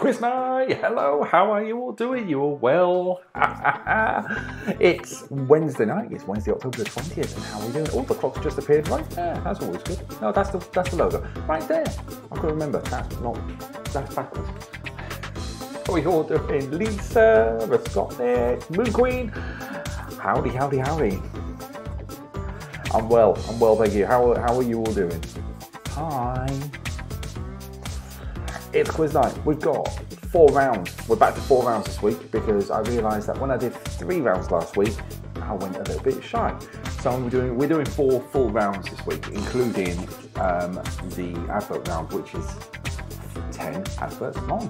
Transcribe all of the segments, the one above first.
Quiz night! Hello, how are you all doing? You all well? It's Wednesday night. It's Wednesday, October the 20th, and how are we doing? Oh, the clock's just appeared right there. That's always good. No, that's the logo. Right there. I can remember. That's backwards. How are you all doing? Lisa, the Scottish, Moon Queen. Howdy, howdy, howdy. I'm well, thank you. How are you all doing? Hi. It's quiz night. We've got 4 rounds. We're back to 4 rounds this week because I realised that when I did 3 rounds last week, I went a little bit shy. So we're doing 4 full rounds this week, including the advert round, which is 10 adverts long.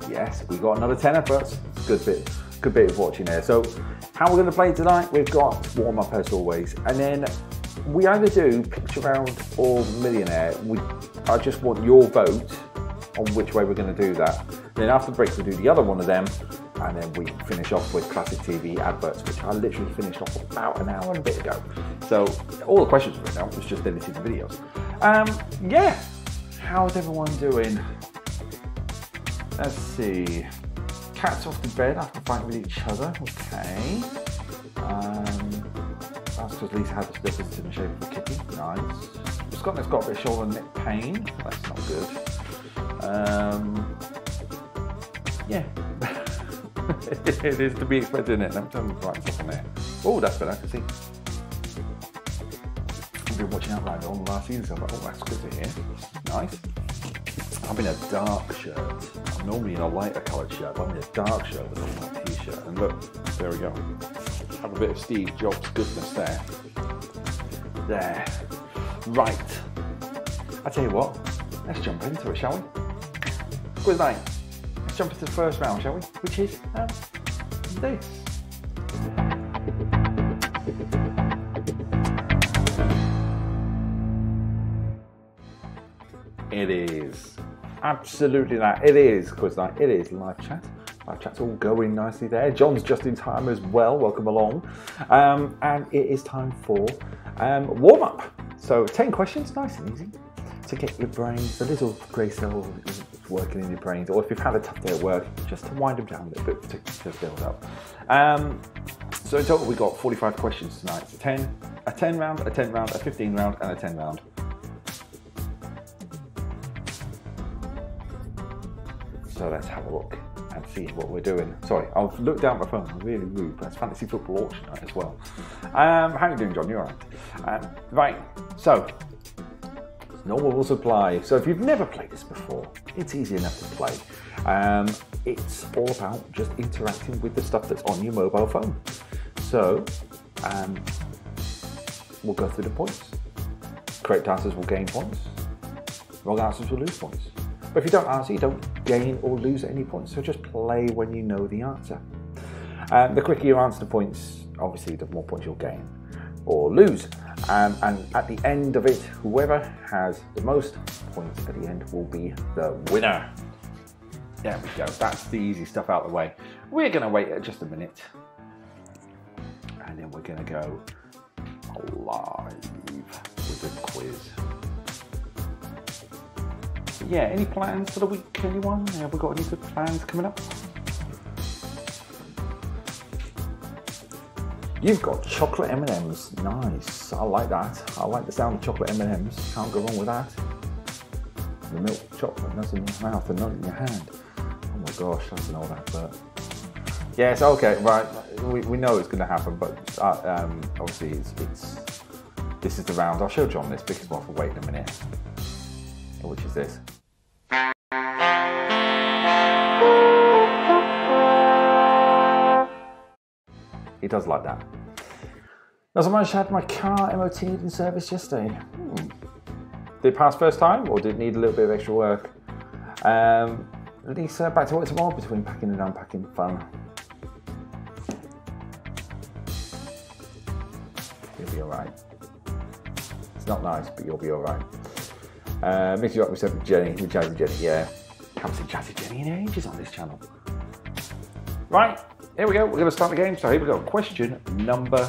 Yes, we got another 10 adverts. Good bit of watching there. So how we're going to play tonight? We've got warm up as always, and then we either do picture round or millionaire. I just want your vote on which way we're going to do that. Then after the break we'll do the other one of them, and then we finish off with classic TV adverts, which I literally finished off about an hour and a bit ago. So all the questions were written out, it was just editing the videos. Yeah, how's everyone doing? Let's see. Cats off to bed after fighting with each other. Okay. That's because Lisa had the slippers in the shape of a kitty. Nice. Scotland's got a bit of shoulder and neck pain. That's not good. Yeah. It is to be expected, isn't it? Let me turn the right stuff on there. Oh, that's better. I can see. I've been watching Outline all the last season, so I'm like, oh, that's good to hear. Nice. I'm in a dark shirt. I'm normally in a lighter coloured shirt, but I'm in a dark shirt with a white t-shirt. And look, there we go. Have a bit of Steve Jobs goodness there. There. Right. I tell you what, let's jump into it, shall we? Quiz night. Let's jump into the first round, shall we? Which is this. It is. Absolutely that. It is quiz night. It is live chat. Live chat's all going nicely there. John's just in time as well. Welcome along. And it is time for warm up. So 10 questions, nice and easy, to get your brains, the little grey cell working in your brains, or if you've had a tough day at work, just to wind them down a little bit to build up. So in total, we got 45 questions tonight. A 10 round, a 10 round, a 15 round, and a 10 round. So let's have a look and see what we're doing. Sorry, I've looked down at my phone. I'm really rude. That's fantasy football auction night as well. How are you doing, John? You're all right. Right. So normal rules apply. So if you've never played this before, it's easy enough to play. It's all about just interacting with the stuff that's on your mobile phone. So we'll go through the points. Correct answers will gain points. Wrong answers will lose points. But if you don't answer, you don't gain or lose any points. So just play when you know the answer. The quicker you answer the points, obviously the more points you'll gain or lose. And at the end of it, whoever has the most points at the end will be the winner. There we go. That's the easy stuff out of the way. We're going to wait just a minute. And then we're going to go live with the quiz. Yeah, any plans for the week, anyone? Have we got any good plans coming up? You've got chocolate M&Ms. Nice. I like that. I like the sound of chocolate M&Ms. Can't go wrong with that. The milk chocolate, that's in your mouth and not in your hand. Oh my gosh, that's an old advert. Yes, okay, right. We know it's going to happen, but obviously this is the round. I'll show John this because we'll have to wait a minute. Which is this. He does like that. Not so much had my car MOT'd in service yesterday. Did it pass first time, or did it need a little bit of extra work? Lisa, back to work tomorrow between packing and unpacking. Fun. You'll be alright. It's not nice, but you'll be alright. Mix you up with Jenny, with Jazzy Jenny, yeah. Haven't seen Jazzy Jenny in ages on this channel. Right, here we go. We're going to start the game. So here we go. Question number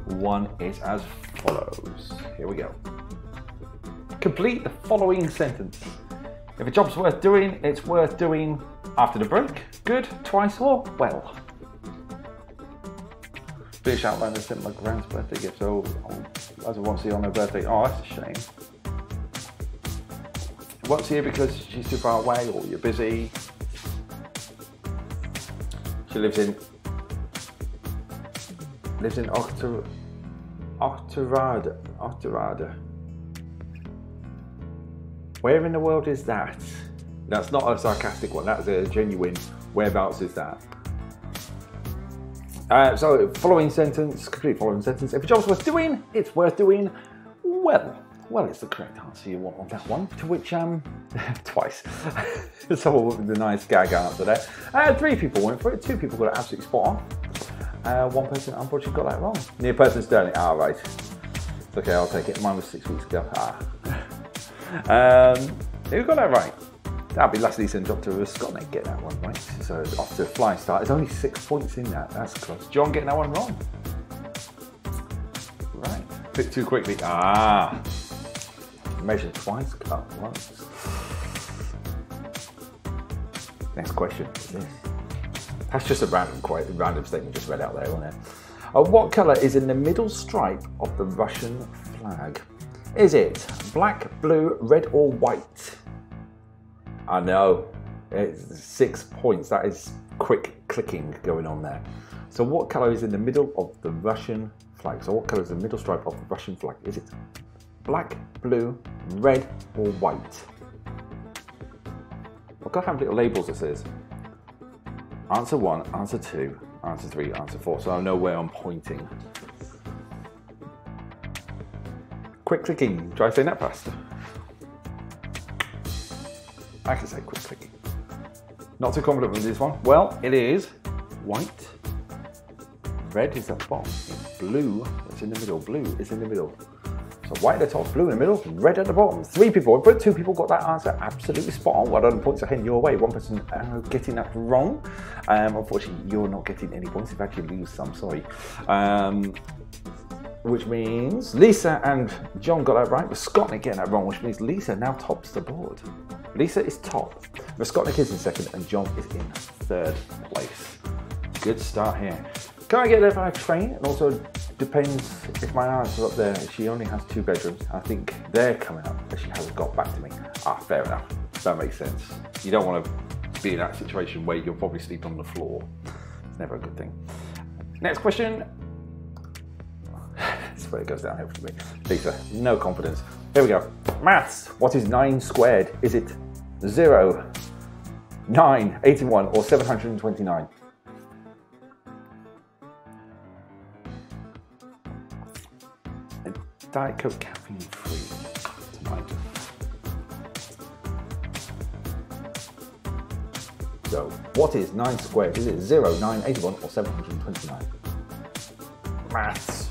1 is as follows. Here we go. Complete the following sentence. If a job's worth doing, it's worth doing after the break. Good, twice, or well. Fish outline and sent my grand's birthday gift, so I won't see her on her birthday. Oh, that's a shame. You won't see her because she's too far away or you're busy. She lives in Octorada. Where in the world is that? That's not a sarcastic one, that's a genuine whereabouts is that. So, following sentence, complete following sentence. If a job's worth doing, it's worth doing well. Well, it's the correct answer you want on that one, to which, twice. Someone with the nice gag answer there. 3 people went for it, 2 people got it absolutely spot on. 1 person unfortunately got that wrong. Near person Sterling, right. It's okay, I'll take it. Mine was 6 weeks ago. Who got that right? That'll be Leslie and Dr. Ruscotnik get that one right. So off to a flying start. There's only 6 points in that. That's close. John getting that one wrong. Right. Bit too quickly. Measured twice, cut once. Next question is this. That's just a random statement just read out there, wasn't it? What colour is in the middle stripe of the Russian flag? Is it black, blue, red or white? I know, it's 6 points. That is quick clicking going on there. So what colour is in the middle of the Russian flag? So what colour is the middle stripe of the Russian flag? Is it black, blue, red or white? I've got to have little labels that says answer 1, answer 2, answer 3, answer 4, so I know where I'm pointing. Quick clicking, try saying that faster. I can say quick clicking. Not too confident with this one. Well, it is white. Red is at the bottom. It's blue, it's in the middle. Blue is in the middle. So white at the top, blue in the middle, red at the bottom. 3 people, but 2 people got that answer absolutely spot on. Well done, points are heading your way. 1 person getting that wrong. Unfortunately, you're not getting any points. In fact, you lose some, sorry. Which means Lisa and John got that right, but Ruscotnik getting that wrong, which means Lisa now tops the board. Lisa is top, Ruscotnik is in second, and John is in 3rd place. Good start here. Can I get there by train? It also depends if my aunt's up there. She only has 2 bedrooms. I think they're coming up, but she hasn't got back to me. Fair enough. That makes sense. You don't want to be in that situation where you'll probably sleep on the floor. It's never a good thing. Next question. That's where it goes downhill for me. Lisa, no confidence. Here we go. Maths. What is 9 squared? Is it 0, 9, 81, or 729? Diet Coke caffeine free tonight. So, what is 9 squared? Is it 0, 9, 81, or 729? Maths.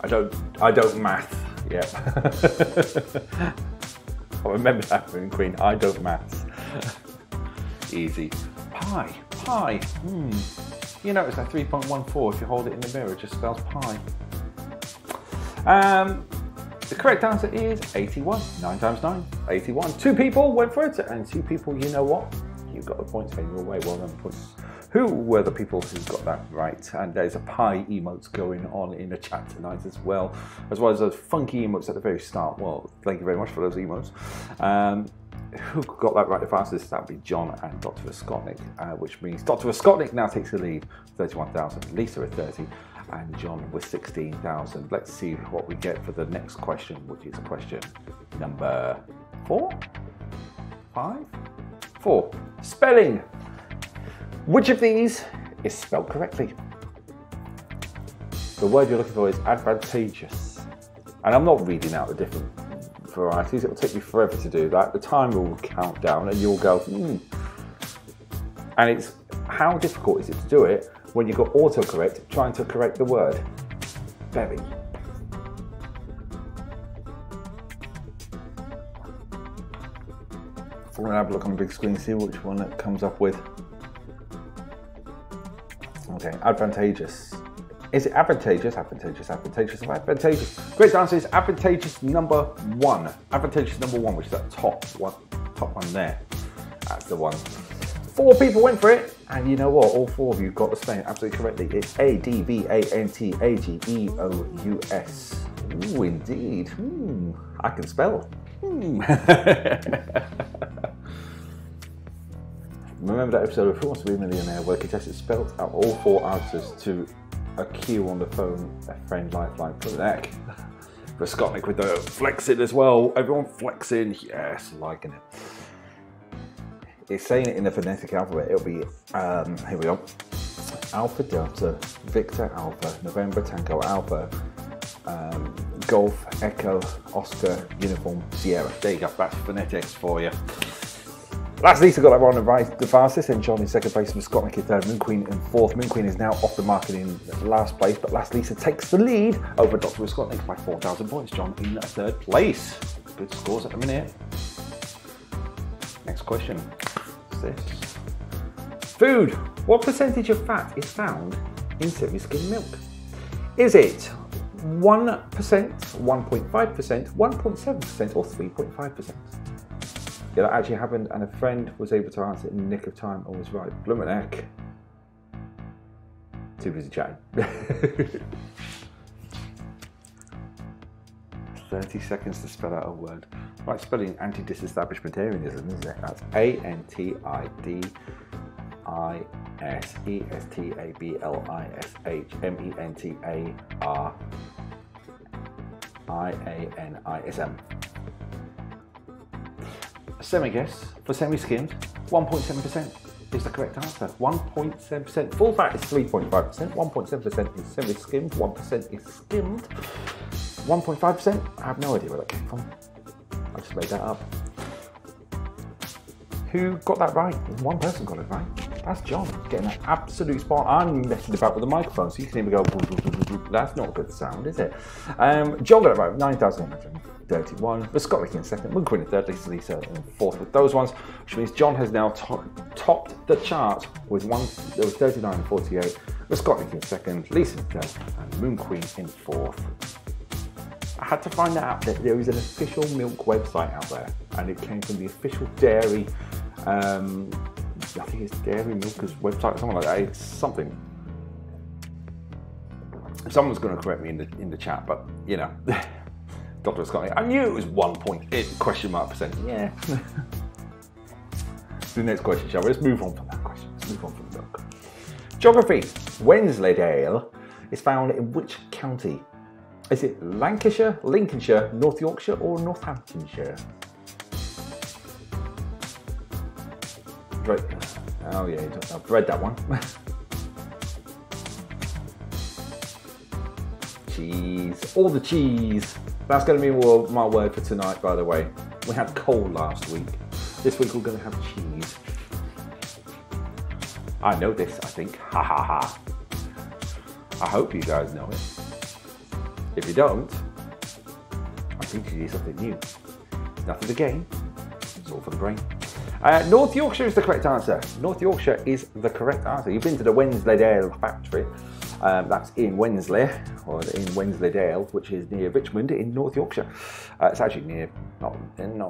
I don't math. Yep. I remember that from Queen. I don't maths. Easy. Pi. You notice that 3.14, if you hold it in the mirror, it just spells pi. The correct answer is 81. 9 times 9, 81. 2 people went for it, and 2 people, you know what? You got the points heading your way. Well done, points. Who were the people who got that right? And there's a pie emotes going on in the chat tonight as well as those funky emotes at the very start. Well, thank you very much for those emotes. Who got that right the fastest? That would be John and Dr. Ruscotnik, which means Dr. Ruscotnik now takes the lead, 31,000. Lisa at 30, and John with 16,000. Let's see what we get for the next question, which is question number 4, 5, 4. Spelling. Which of these is spelled correctly? The word you're looking for is advantageous. And I'm not reading out the different varieties. It will take me forever to do that. The timer will count down and you'll go, And it's, how difficult is it to do it when you've got autocorrect trying to correct the word? Very. I'm going to have a look on the big screen, see which one it comes up with. Okay, advantageous. Is it advantageous, advantageous, advantageous, or advantageous? Correct answer is advantageous number 1. Advantageous number 1, which is that top one there. That's the one. 4 people went for it, and you know what? All 4 of you got the spelling absolutely correctly. It's Advantageous. Ooh, indeed. I can spell. Remember that episode of Who Wants to Be a Millionaire where contestants spelled out all 4 answers to a cue on the phone, a friend lifeline for the neck. For Scottnick with the flexing as well. Everyone flexing. Yes, liking it. It's saying it in the phonetic alphabet. It'll be, here we go. Alpha Delta, Victor Alpha, November Tango Alpha, Golf Echo Oscar Uniform Sierra. There you go. That's phonetics for you. Last Lisa got that one the fastest, and John in second place, with Scottnick in third, Moon Queen in fourth. Moon Queen is now off the market in last place, but Last Lisa takes the lead over Dr. Scottnick by 4,000 points. John in third place. Good scores at the minute. Next question. What's this? Food. What percentage of fat is found in semi-skim milk? Is it 1%, 1.5%, 1.7%, or 3.5%? Yeah, that actually happened, and a friend was able to answer it in the nick of time and was right. Bloomin' heck. Too busy chatting. 30 seconds to spell out a word. Right, spelling anti-disestablishmentarianism, isn't it? That's ANTIDISestablishmentarianism. Semi-guess for semi-skimmed, 1.7% is the correct answer. 1.7%. Full fat is 3.5%. 1.7% is semi-skimmed. 1% is skimmed. 1.5%. I have no idea where that came from. I just made that up. Who got that right? One person got it right. That's John, getting that absolute spot. I'm messing about with the microphone, so you can even go. That's not a good sound, is it? John got it right. 9,831. With Scottnick in second, Moon Queen in third, Lisa in fourth with those ones, which means John has now topped the chart with one. There was 39 and 48. With Scottnick in second, Lisa in third, and Moon Queen in fourth. I had to find out that there is an official milk website out there, and it came from the official dairy. I think it's Dairy Milkers website or something like that. It's something. Someone's going to correct me in the chat, but you know, Dr. Scott, I knew it was 1.8%. Yeah. The next question, shall we? Let's move on from that question. Let's move on from milk. Geography. Wensleydale is found in which county? Is it Lancashire, Lincolnshire, North Yorkshire, or Northamptonshire? Right. Oh yeah, I've read that one. Cheese, all the cheese. That's going to be my word for tonight, by the way. We had coal last week. This week we're going to have cheese. I know this, I think. Ha ha ha. I hope you guys know it. If you don't, I'm teaching you something new. Nothing to gain, it's all for the brain. North Yorkshire is the correct answer. North Yorkshire is the correct answer. You've been to the Wensleydale factory. That's in Wensley, or in Wensleydale, which is near Richmond in North Yorkshire. It's actually near, not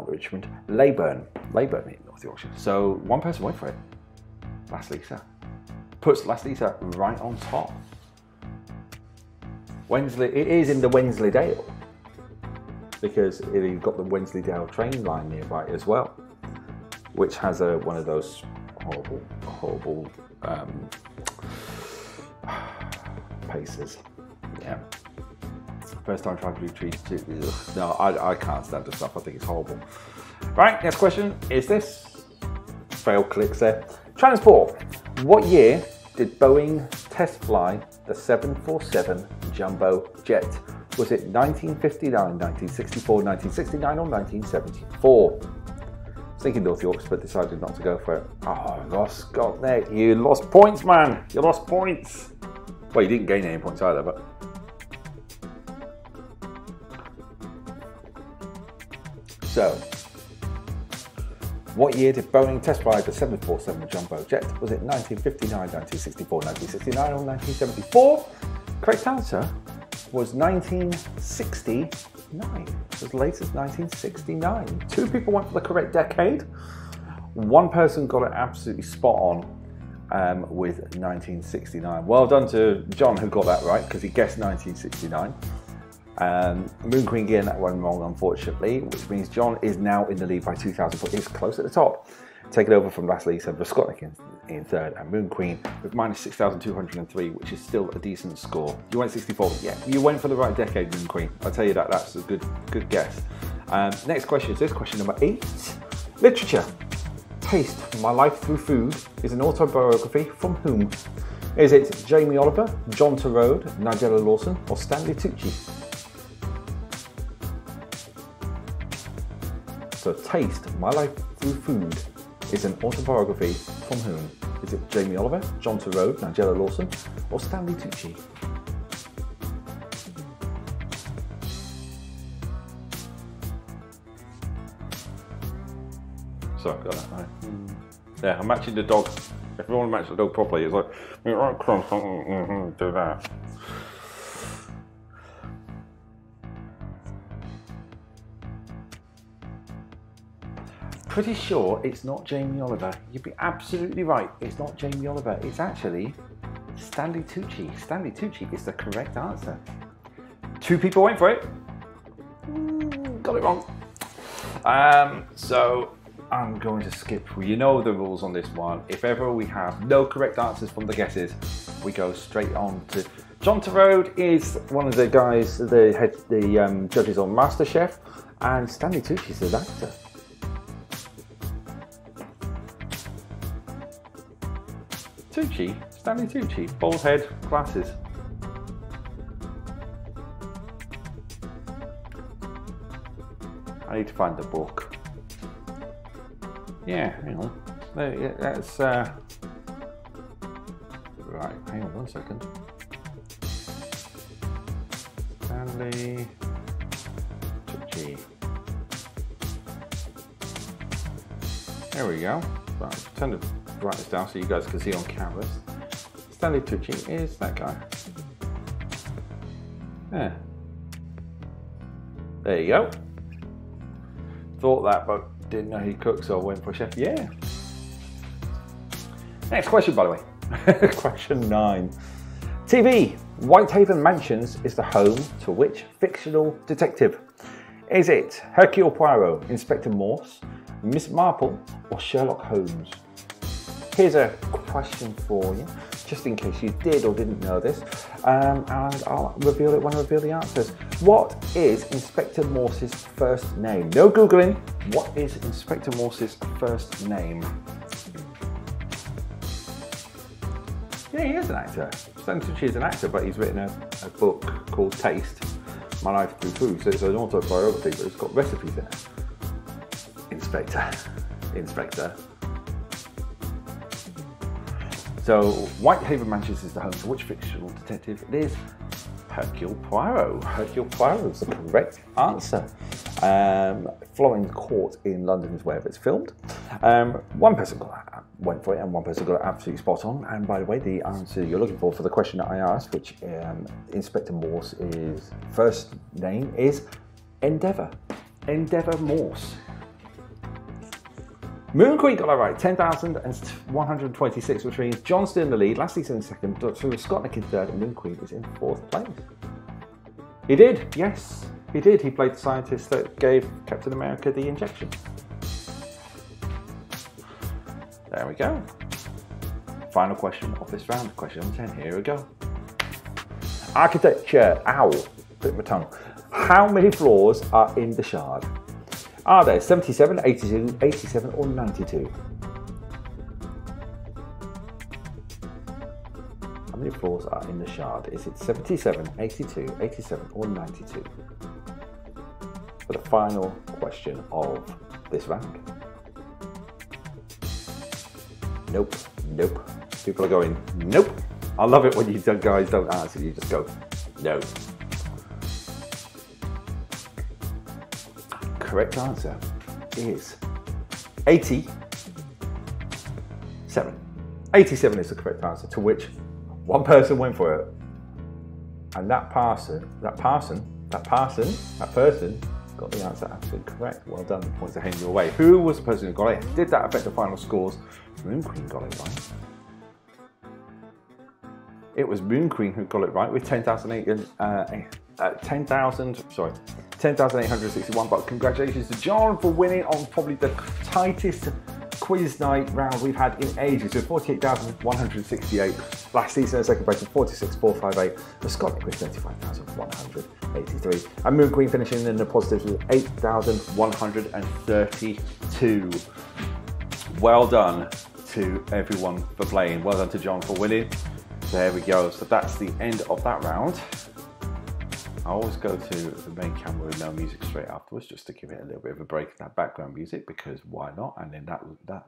Richmond, Leyburn in North Yorkshire. So one person went for it. Last Lisa. Puts Last Lisa right on top. It is in the Wensleydale, because you've got the Wensleydale train line nearby as well, which has one of those horrible paces. Yeah. First time trying to do trees too. No, I can't stand the stuff. I think it's horrible. Right, next question is this. Fail clicks there. Transport. What year did Boeing test fly the 747 jumbo jet? Was it 1959, 1964, 1969, or 1974? Thinking North Yorkshire, but decided not to go for it. Oh, lost, God, there, you lost points, man. You lost points. Well, you didn't gain any points either, but. So, what year did Boeing test fly the 747 jumbo jet? Was it 1959, 1964, 1969, or 1974? Correct answer was 1969. As late as 1969. 2 people went for the correct decade. 1 person got it absolutely spot on with 1969. Well done to John, who got that right because he guessed 1969. Moon Queen getting that one wrong, unfortunately, which means John is now in the lead by 2,000 points. He's close at the top. Taking over from last Lisa, Scotland in third, and Moon Queen with minus 6,203, which is still a decent score. You went 64. Yeah, you went for the right decade, Moon Queen. I'll tell you that. That's a good guess. Next question is this, question number 8. Literature. Taste My Life Through Food is an autobiography from whom? Is it Jamie Oliver, John Turode, Nigella Lawson, or Stanley Tucci? So, Taste My Life Through Food is an autobiography from whom? Is it Jamie Oliver, John Turode, Nigella Lawson, or Stanley Tucci? Sorry, got that right. Yeah, I'm matching the dog. If you want to match the dog properly, it's like, do that. Pretty sure it's not Jamie Oliver. You'd be absolutely right. It's not Jamie Oliver. It's actually Stanley Tucci. Stanley Tucci is the correct answer. 2 people went for it. Got it wrong. So I'm going to skip. You know the rules on this one. If ever we have no correct answers from the guesses, we go straight on to John Turode is one of the guys, the judges on MasterChef, and Stanley Tucci is the actor. Tucci, Stanley Tucci, bald head, glasses. I need to find the book. Yeah, hang on. That's right. Hang on 1 second. Stanley Tucci. There we go. Right, pretend to write this down so you guys can see on canvas. Stanley Tucci is that guy. Yeah. There you go. Thought that, but didn't know he cooked, so I went for a chef. Yeah. Next question, by the way. Question 9. TV. Whitehaven Mansions is the home to which fictional detective? Is it Hercule Poirot, Inspector Morse, Miss Marple, or Sherlock Holmes? Here's a question for you, just in case you did or didn't know this, and I'll reveal it when I reveal the answers. What is Inspector Morse's first name? No Googling. What is Inspector Morse's first name? Yeah, he is an actor. Stanley Tucci is an actor, but he's written a book called Taste My Life Through Food, so it's an autobiography, but it's got recipes in it. Inspector. So, Whitehaven Mansions is the home to which fictional detective? It is Hercule Poirot. Hercule Poirot is the correct answer. Florence Court in London is where it's filmed. 1 person went for it and 1 person got it absolutely spot on. And by the way, the answer you're looking for the question that I asked, which Inspector Morse's first name is Endeavour. Endeavour Morse. Moon Queen got that right, 10,126, which means John's still in the lead, last season in second, Dr. Scott in third, and Moon Queen is in 4th place. He did, yes, he did. He played the scientist that gave Captain America the injection. There we go. Final question of this round, question number 10, here we go. Architecture, ow, bit of a tongue. How many floors are in the Shard? Are there 77, 82, 87 or 92? How many floors are in the Shard? Is it 77, 82, 87 or 92? For the final question of this round. Nope. People are going, nope. I love it when you guys don't answer, you just go, no. Correct answer is 87. 87 is the correct answer, to which 1 person went for it. And that person got the answer absolutely correct. Well done, the points are heading your way. Who was the person who got it? Did that affect the final scores? Moon Queen got it right. It was Moon Queen who got it right with 10,861. But congratulations to John for winning on probably the tightest quiz night round we've had in ages. So 48,168. Last season, second place was 46,458. The Scott quiz 25,183. And Moon Queen finishing in the positives with 8,132. Well done to everyone for playing. Well done to John for winning. There we go. So that's the end of that round. I always go to the main camera with no music straight afterwards, just to give it a little bit of a break in that background music, because why not? And then that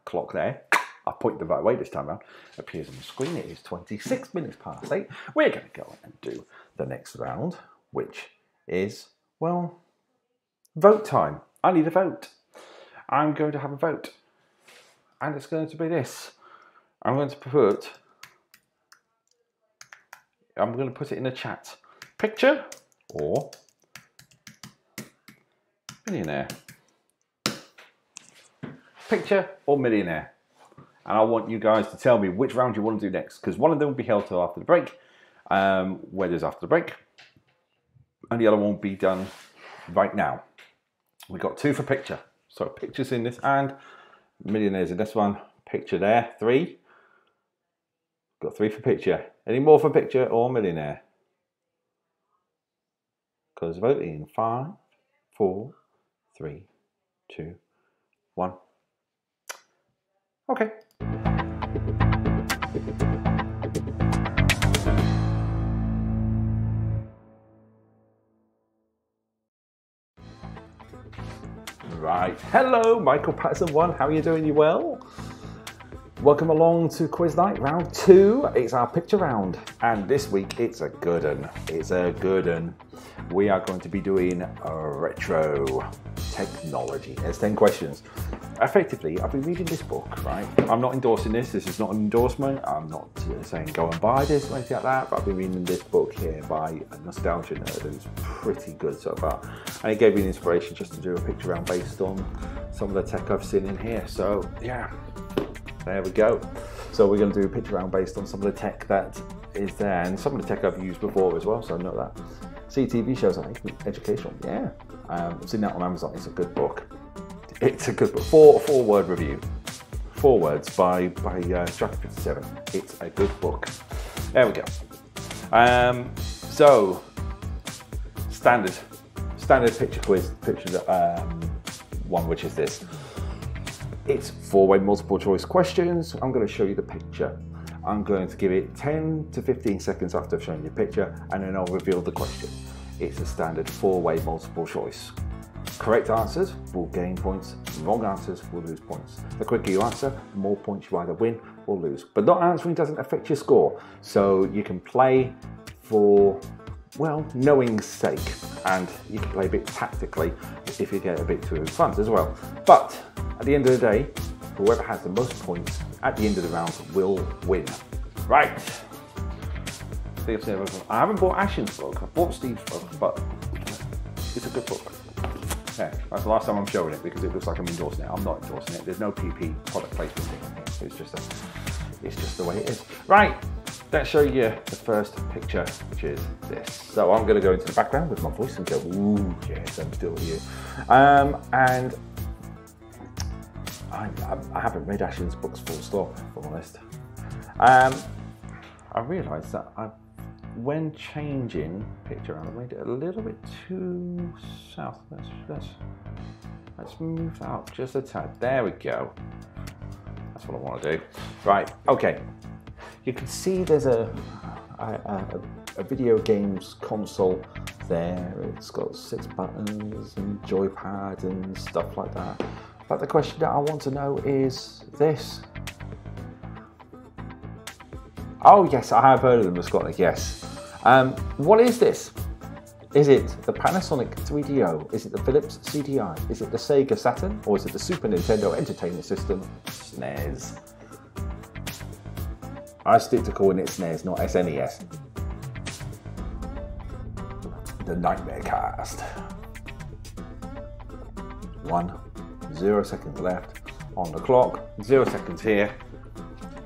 clock there, I point the right way this time around, appears on the screen. It is 26 minutes past 8. We're going to go and do the next round, which is, well, vote time. I need a vote. I'm going to have a vote. And it's going to be this. I'm going to put it in the chat. Picture or millionaire. Picture or millionaire. And I want you guys to tell me which round you want to do next, because one of them will be held till after the break, where there's after the break, and the other one will be done right now. We got 2 for picture. So pictures in this and millionaires in this one. Picture there, 3. Got 3 for picture. Any more for picture or millionaire? Close voting in 5, 4, 3, 2, 1. Okay. Right. Hello, Michael Patterson 1. How are you doing? You well? Welcome along to Quiz Night, round 2. It's our picture round, and this week it's a good one. It's a good one. We are going to be doing retro technology. There's 10 questions. Effectively, I've been reading this book, right? I'm not endorsing this. This is not an endorsement. I'm not saying go and buy this or anything like that, but I've been reading this book here by a nostalgia nerd who's pretty good so far. And it gave me an inspiration just to do a picture round based on some of the tech I've seen in here. So, yeah. There we go. So we're going to do a picture round based on some of the tech that is there, and some of the tech I've used before as well, so I know that. See TV shows are educational, yeah. I've seen that on Amazon. It's a good book. It's a good book. Four word review. 4 words by Strategy 57. It's a good book. There we go. So standard picture quiz, picture one, which is this. It's 4-way multiple choice questions. I'm going to show you the picture. I'm going to give it 10 to 15 seconds after I've shown you the picture, and then I'll reveal the question. It's a standard 4-way multiple choice. Correct answers will gain points, wrong answers will lose points. The quicker you answer, the more points you either win or lose. But not answering doesn't affect your score, so you can play for, well, knowing's sake, and you can play a bit tactically if you get a bit too in front as well. But at the end of the day, whoever has the most points at the end of the round will win. Right. I haven't bought Ashen's book. I've bought Steve's book, but it's a good book. Yeah, that's the last time I'm showing it because it looks like I'm endorsing it. I'm not endorsing it. There's no PP product placement thing on here. It's just the way it is. Right. Let's show you the first picture, which is this. So I'm going to go into the background with my voice and go, ooh, yes, I'm still here. And I haven't read Ashen's books full stop, if I'm honest. I realised that when changing picture around, I made it a little bit too south. Let's move that up just a tad. There we go. That's what I want to do. Right, okay. You can see there's a video games console there. It's got 6 buttons and joypad and stuff like that. But the question that I want to know is this. Oh yes, I have heard of them, Scotland, yes. What is this? Is it the Panasonic 3DO? Is it the Philips CDI? Is it the Sega Saturn? Or is it the Super Nintendo Entertainment System, SNES? I stick to calling it SNES, not SNES. the Nightmare Cast. 0 seconds left on the clock. 0 seconds here.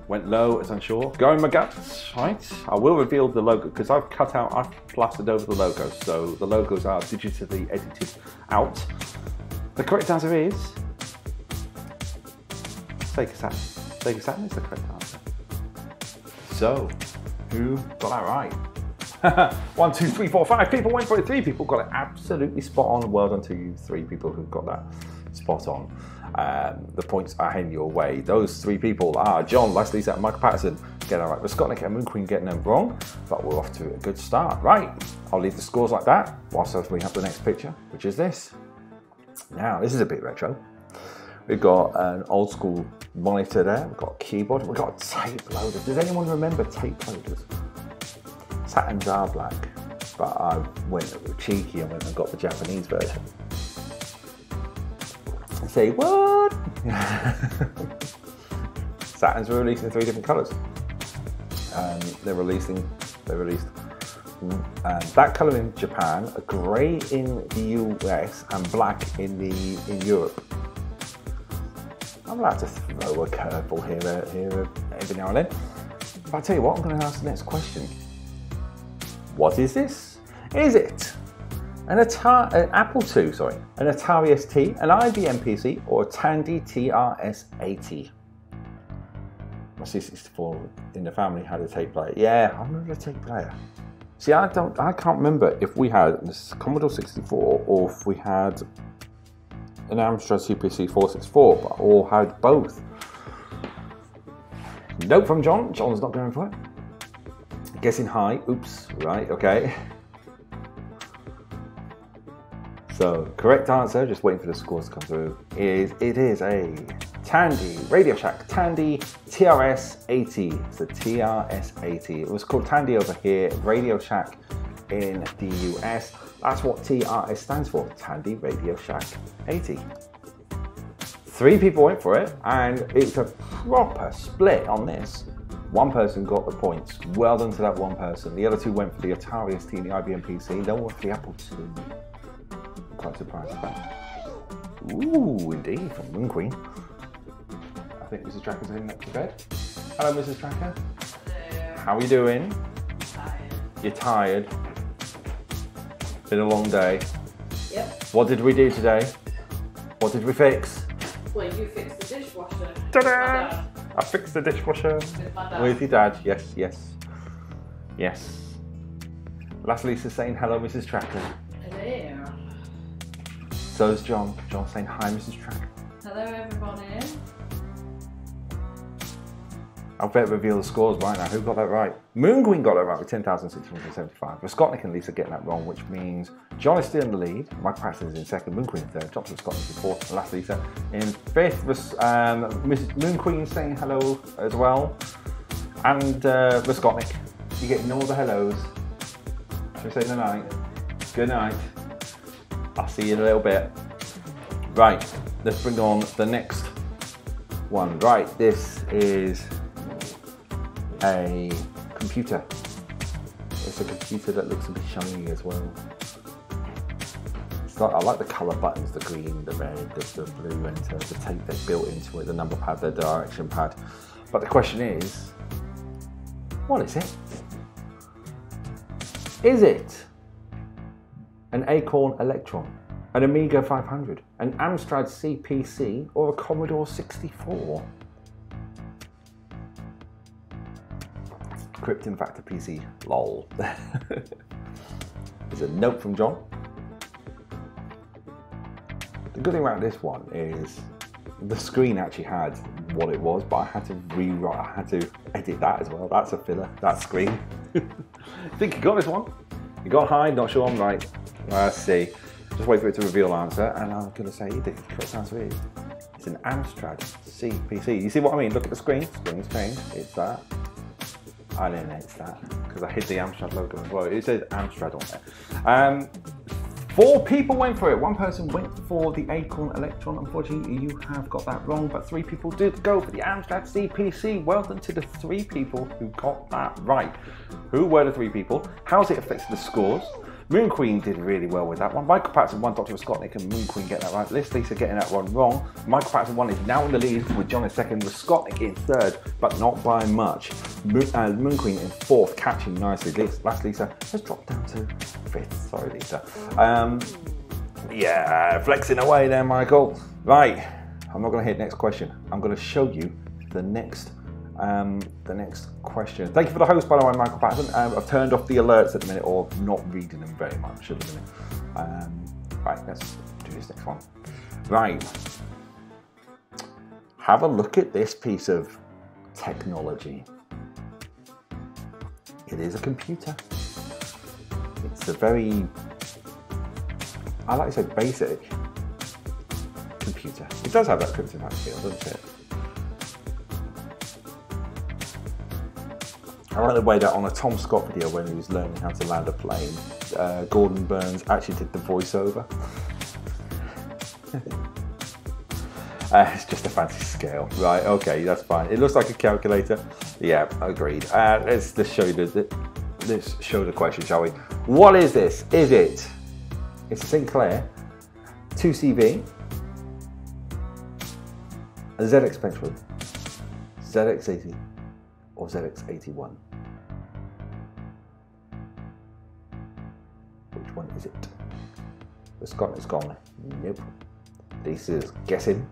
Went low, it's unsure. Going my guts, right? I will reveal the logo because I've plastered over the logos, so the logos are digitally edited out. The correct answer is Sega Saturn. Sega Saturn is the correct answer. So, who got that right? 1, 2, 3, 4, 5 people went for it. 3 people got it absolutely spot on. Well done to you 3 people who got that spot on. The points are heading your way. Those 3 people are John, Leslie, and Michael Patterson getting it right. But Scott, Nick, and Moon Queen getting them wrong. But we're off to a good start. Right, I'll leave the scores like that whilst we have the next picture, which is this. Now, this is a bit retro. We've got an old school monitor there. We've got a keyboard. We've got a tape loader. Does anyone remember tape loaders? Saturns are black, but I went cheeky and went and got the Japanese version. Say what? Saturns were released in 3 different colours. They released that colour in Japan, a grey in the US, and black in Europe. I'm allowed to throw a curveball here every now and then. But I'll tell you what, I'm going to ask the next question. What is this? Is it an Apple II, an Atari ST, an IBM PC, or a Tandy TRS-80? My C64 in the family had a tape player. Yeah, I remember a tape player. See, I can't remember if we had a Commodore 64 or if we had an Amstrad CPC 464, but all had both. Nope from John. John's not going for it. Guessing high. Oops. Right. Okay. So correct answer, just waiting for the scores to come through, is it is a Tandy Radio Shack Tandy TRS-80. It's a TRS-80. It was called Tandy over here, Radio Shack in the US. That's what TRS stands for, Tandy Radio Shack 80. 3 people went for it, and it's a proper split on this. 1 person got the points. Well done to that 1 person. The other 2 went for the Atari ST and the IBM PC. No one for the Apple II. Quite surprised about that. Ooh, indeed, from Moon Queen. I think Mrs. Tracker's heading up to bed. Hello, Mrs. Tracker. Hello. How are you doing? Tired. You're tired. Been a long day. Yep. What did we do today? What did we fix? Well, you fixed the dishwasher. Ta-da! I fixed the dishwasher with your dad. Yes, yes, yes. Last Lisa's saying hello, Mrs. Tracker. Hello. So is John. John saying hi, Mrs. Tracker. Hello, everybody. I'll better reveal the scores right now. Who got that right? Moon Queen got it right with 10,675. But Scott, Nick and Lisa getting that wrong, which means John is still in the lead. Mike Patterson is in second. Moon Queen in third. Johnson Scott is in fourth. And last Lisa in fifth. Mrs. Moon Queen saying hello as well. And Scott, Nick, you're getting all the hellos. Should we say good night? Good night. I'll see you in a little bit. Right, let's bring on the next one. Right, this is a computer. It's a computer that looks a bit shiny as well. It's like, I like the colour buttons, the green, the red, the blue, and the tape they've built into it, the number pad, the direction pad. But the question is, what is it? Is it an Acorn Electron, an Amiga 500, an Amstrad CPC, or a Commodore 64? Krypton Factor PC, lol. There's a note from John. The good thing about this one is the screen actually had what it was, but I had to rewrite, I had to edit that as well. That's a filler, that screen. I think you got this one. You got high, not sure I'm right. Let's see. Just wait for it to reveal the answer, and I'm going to say the correct answer is it's an Amstrad CPC. You see what I mean? Look at the screen. Screen's changed. It's that. I didn't know it's that because I hid the Amstrad logo as well. It says Amstrad on there. 4 people went for it. 1 person went for the Acorn Electron. Unfortunately, you have got that wrong, but 3 people did go for the Amstrad CPC. Well done to the 3 people who got that right. Who were the 3 people? How's it affected the scores? Moon Queen did really well with that one. Michael Patterson won, Dr. Skotnik and Moon Queen getting that right. Lisa getting that one wrong. Michael Patterson won is now in the lead with John in second, with Skotnik in third, but not by much. Moon Queen in fourth, catching nicely. Last Lisa has dropped down to fifth. Sorry, Lisa. Yeah, flexing away there, Michael. Right, I'm not going to hit next question. I'm going to show you the next question. Thank you for the host, by the way, Michael Patterson. I've turned off the alerts at the minute, or not reading them very much at the minute. Right, let's do this next one. Right, have a look at this piece of technology. It is a computer. It's a very, I like to say, basic computer. It does have that kryptonite feel, doesn't it? I like the way that on a Tom Scott video when he was learning how to land a plane, Gordon Burns actually did the voiceover. It's just a fancy scale. Right, okay, that's fine. It looks like a calculator. Yeah, agreed. Let's show you let's show the question, shall we? What is this? It's a Sinclair 2CV, a ZX Spectrum, ZX80, or ZX81? Which one is it? The Scott is gone. Nope. This is guessing.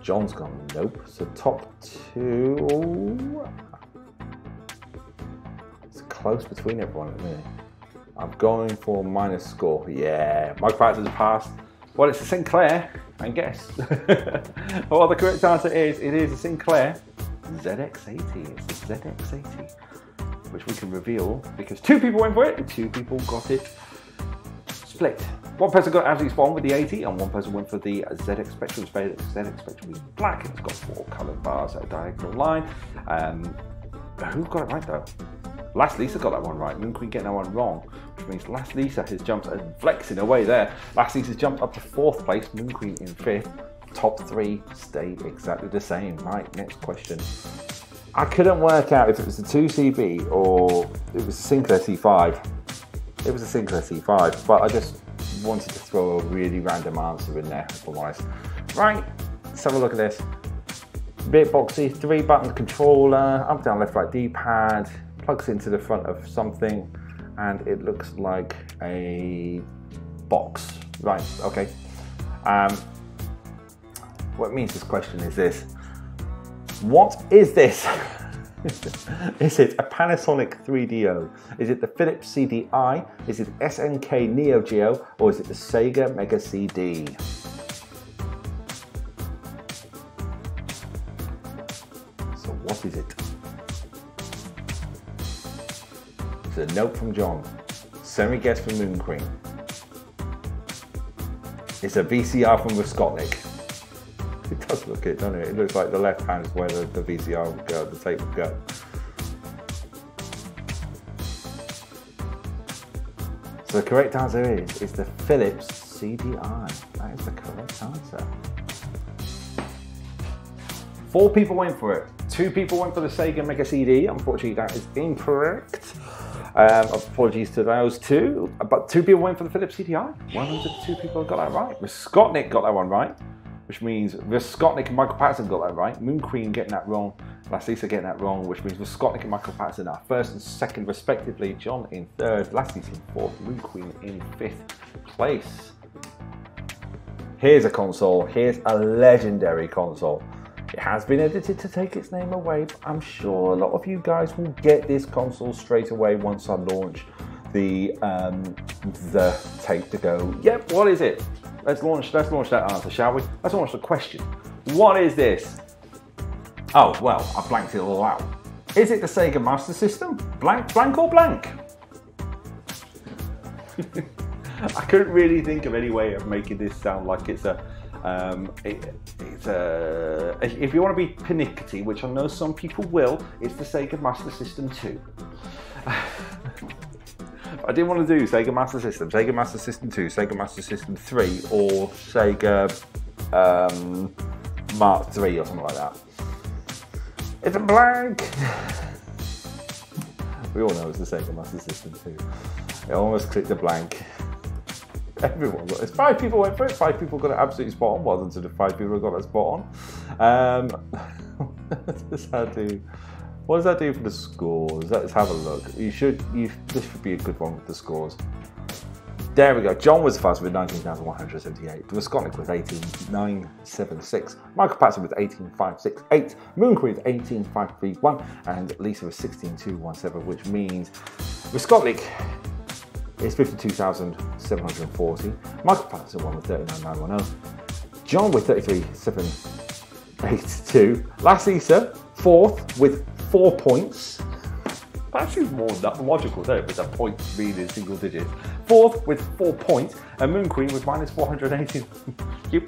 John's gone. Nope. So top two. It's close between everyone at the minute. I'm going for minus score. Yeah, my Patterson's passed. Well, it's a Sinclair, and guess. Well, the correct answer is, it is a Sinclair ZX80. It's the ZX80, which we can reveal because two people went for it and two people got it split. One person got absolutely spot on with the 80 and one person went for the ZX Spectrum. ZX Spectrum is black and it's got 4 coloured bars, a diagonal line. Who got it right though? Last Lisa got that one right. Moon Queen getting that one wrong, which means Last Lisa has jumped and flexing away there. Last Lisa's jumped up to 4th place, Moon Queen in 5th. Top 3 stayed exactly the same. Right, next question. I couldn't work out if it was the 2CB or it was a Sinclair C5. It was a Sinclair C5, but I just wanted to throw a really random answer in there, if I'm honest. Right, let's have a look at this. Bit boxy, 3-button controller, up, down, left, right D-pad, plugs into the front of something, and it looks like a box. Right, okay. What means this question is this. What is this? Is it a Panasonic 3DO? Is it the Philips CDI? Is it SNK Neo Geo? Or is it the Sega Mega CD? So what is it? It's a note from John. Semi-guess from Moon Queen. It's a VCR from Skotnik. It does look it, doesn't it? It looks like the left hand is where the VCR would go, the tape would go. So the correct answer is the Philips CDI. That is the correct answer. 4 people went for it. 2 people went for the Sega Mega CD. Unfortunately, that is incorrect. Apologies to those 2. But 2 people went for the Philips CDI. One of the 2 people got that right. Skotnik got that one right, which means Skotnik and Michael Patterson got that right. Moon Queen getting that wrong. Last Lisa getting that wrong, which means Skotnik and Michael Patterson are 1st and 2nd respectively. John in 3rd, Last Lisa in 4th, Moon Queen in 5th place. Here's a console. Here's a legendary console. It has been edited to take its name away, but I'm sure a lot of you guys will get this console straight away once I launch the tape to go. Yep, what is it? Let's launch that answer, shall we? Let's launch the question. What is this? Oh, well, I blanked it all out. Is it the Sega Master System? Blank or blank? I couldn't really think of any way of making this sound like it's a, if you want to be pernickety, which I know some people will, it's the Sega Master System 2. I didn't want to do Sega Master System 2, Sega Master System 3, or Sega Mark 3 or something like that. It's a blank. We all know it's the Sega Master System too. It almost clicked a blank. Everyone got it. 5 people went for it. 5 people got it absolutely spot on. Well done to the 5 people who got it spot on. What does that do for the scores? Let's have a look. This should be a good one with the scores. There we go. John was the fastest with 19,178. Visconic with 18,976. Michael Patson with 18,568. Moon Queen with 18,531. And Lisa with 16,217, which means Visconic is 52,740. Michael Patson won with 39,910. John with 33,782. Last Lisa, 4th with 4 points. That seems more logical, though, with that point being in single digits. 4th with 4 points, and Moon Queen with minus 480. You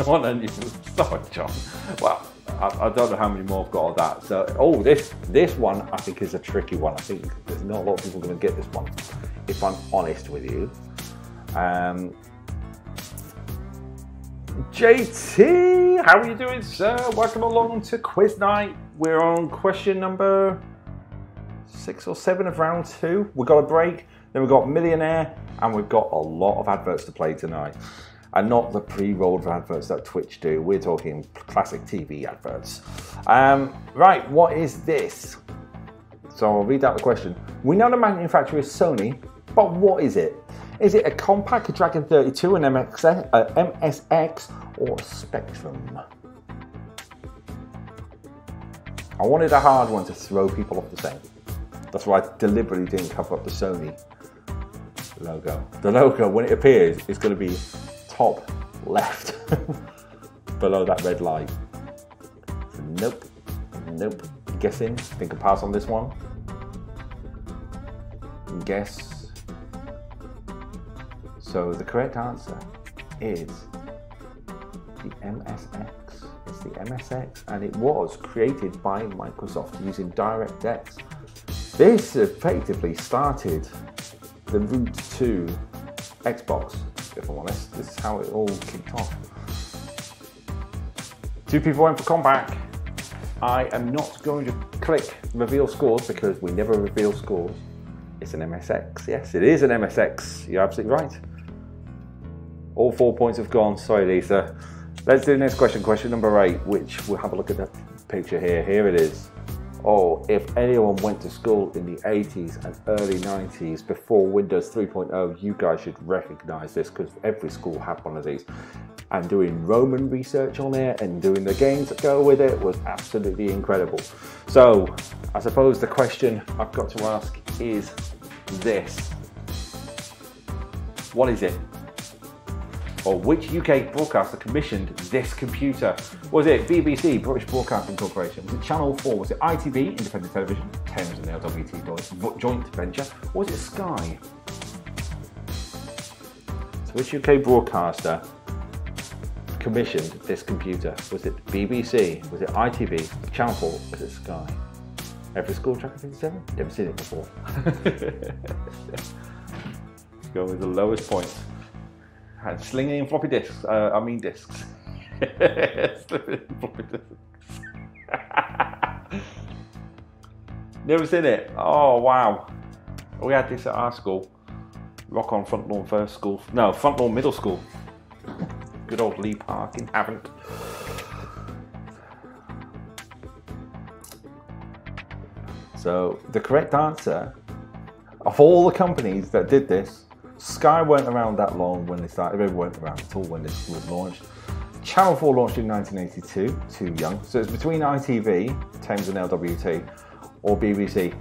on and you sorry, John. Well, I don't know how many more I've got of that. So, this one I think is a tricky one. I think there's not a lot of people going to get this one, if I'm honest with you. JT, how are you doing, sir? Welcome along to quiz night. We're on question number 6 or 7 of round 2. We've got a break, then we've got Millionaire, and we've got a lot of adverts to play tonight. And not the pre-rolled adverts that Twitch do. We're talking classic TV adverts. Right, what is this? So I'll read out the question. We know the manufacturer is Sony, but what is it? Is it a Compact, a Dragon 32, an MSX, or a Spectrum? I wanted a hard one to throw people off the scent. That's why I deliberately didn't cover up the Sony logo. The logo, when it appears, is going to be top left below that red light. So nope. Guessing? Think I'll pass on this one. Guess. So the correct answer is the MSX. It's the MSX, and it was created by Microsoft using DirectX. This effectively started the route to Xbox, if I'm honest. This is how it all kicked off. 2 people went for Compact. I am not going to click reveal scores because we never reveal scores. It's an MSX. Yes, it is an MSX. You're absolutely right. All 4 points have gone. Sorry, Lisa. Let's do the next question. Question number 8, which we'll have a look at the picture here. Here it is. Oh, if anyone went to school in the 80s and early 90s before Windows 3.0, you guys should recognize this because every school had one of these. And doing Roman research on it and doing the games that go with it was absolutely incredible. So, I suppose the question I've got to ask is this. What is it? Or which UK broadcaster commissioned this computer? Was it BBC, British Broadcasting Corporation? Was it Channel 4? Was it ITV, Independent Television, Thames and LWT joint venture? Or was it Sky? So which UK broadcaster commissioned this computer? Was it BBC? Was it ITV? Channel 4? Was it Sky? Every school Tracker 57? Never seen it before. Go with the lowest point. And slinging floppy disks. Discs. Floppy disks. Never seen it. Oh wow. We had this at our school. Rock on Front Lawn First School. No, Front Lawn Middle School. Good old Lee Park in Adverts. So the correct answer of all the companies that did this, Sky weren't around that long when they started. They weren't around at all when this was launched. Channel 4 launched in 1982, too young. So it's between ITV, Thames and LWT, or BBC.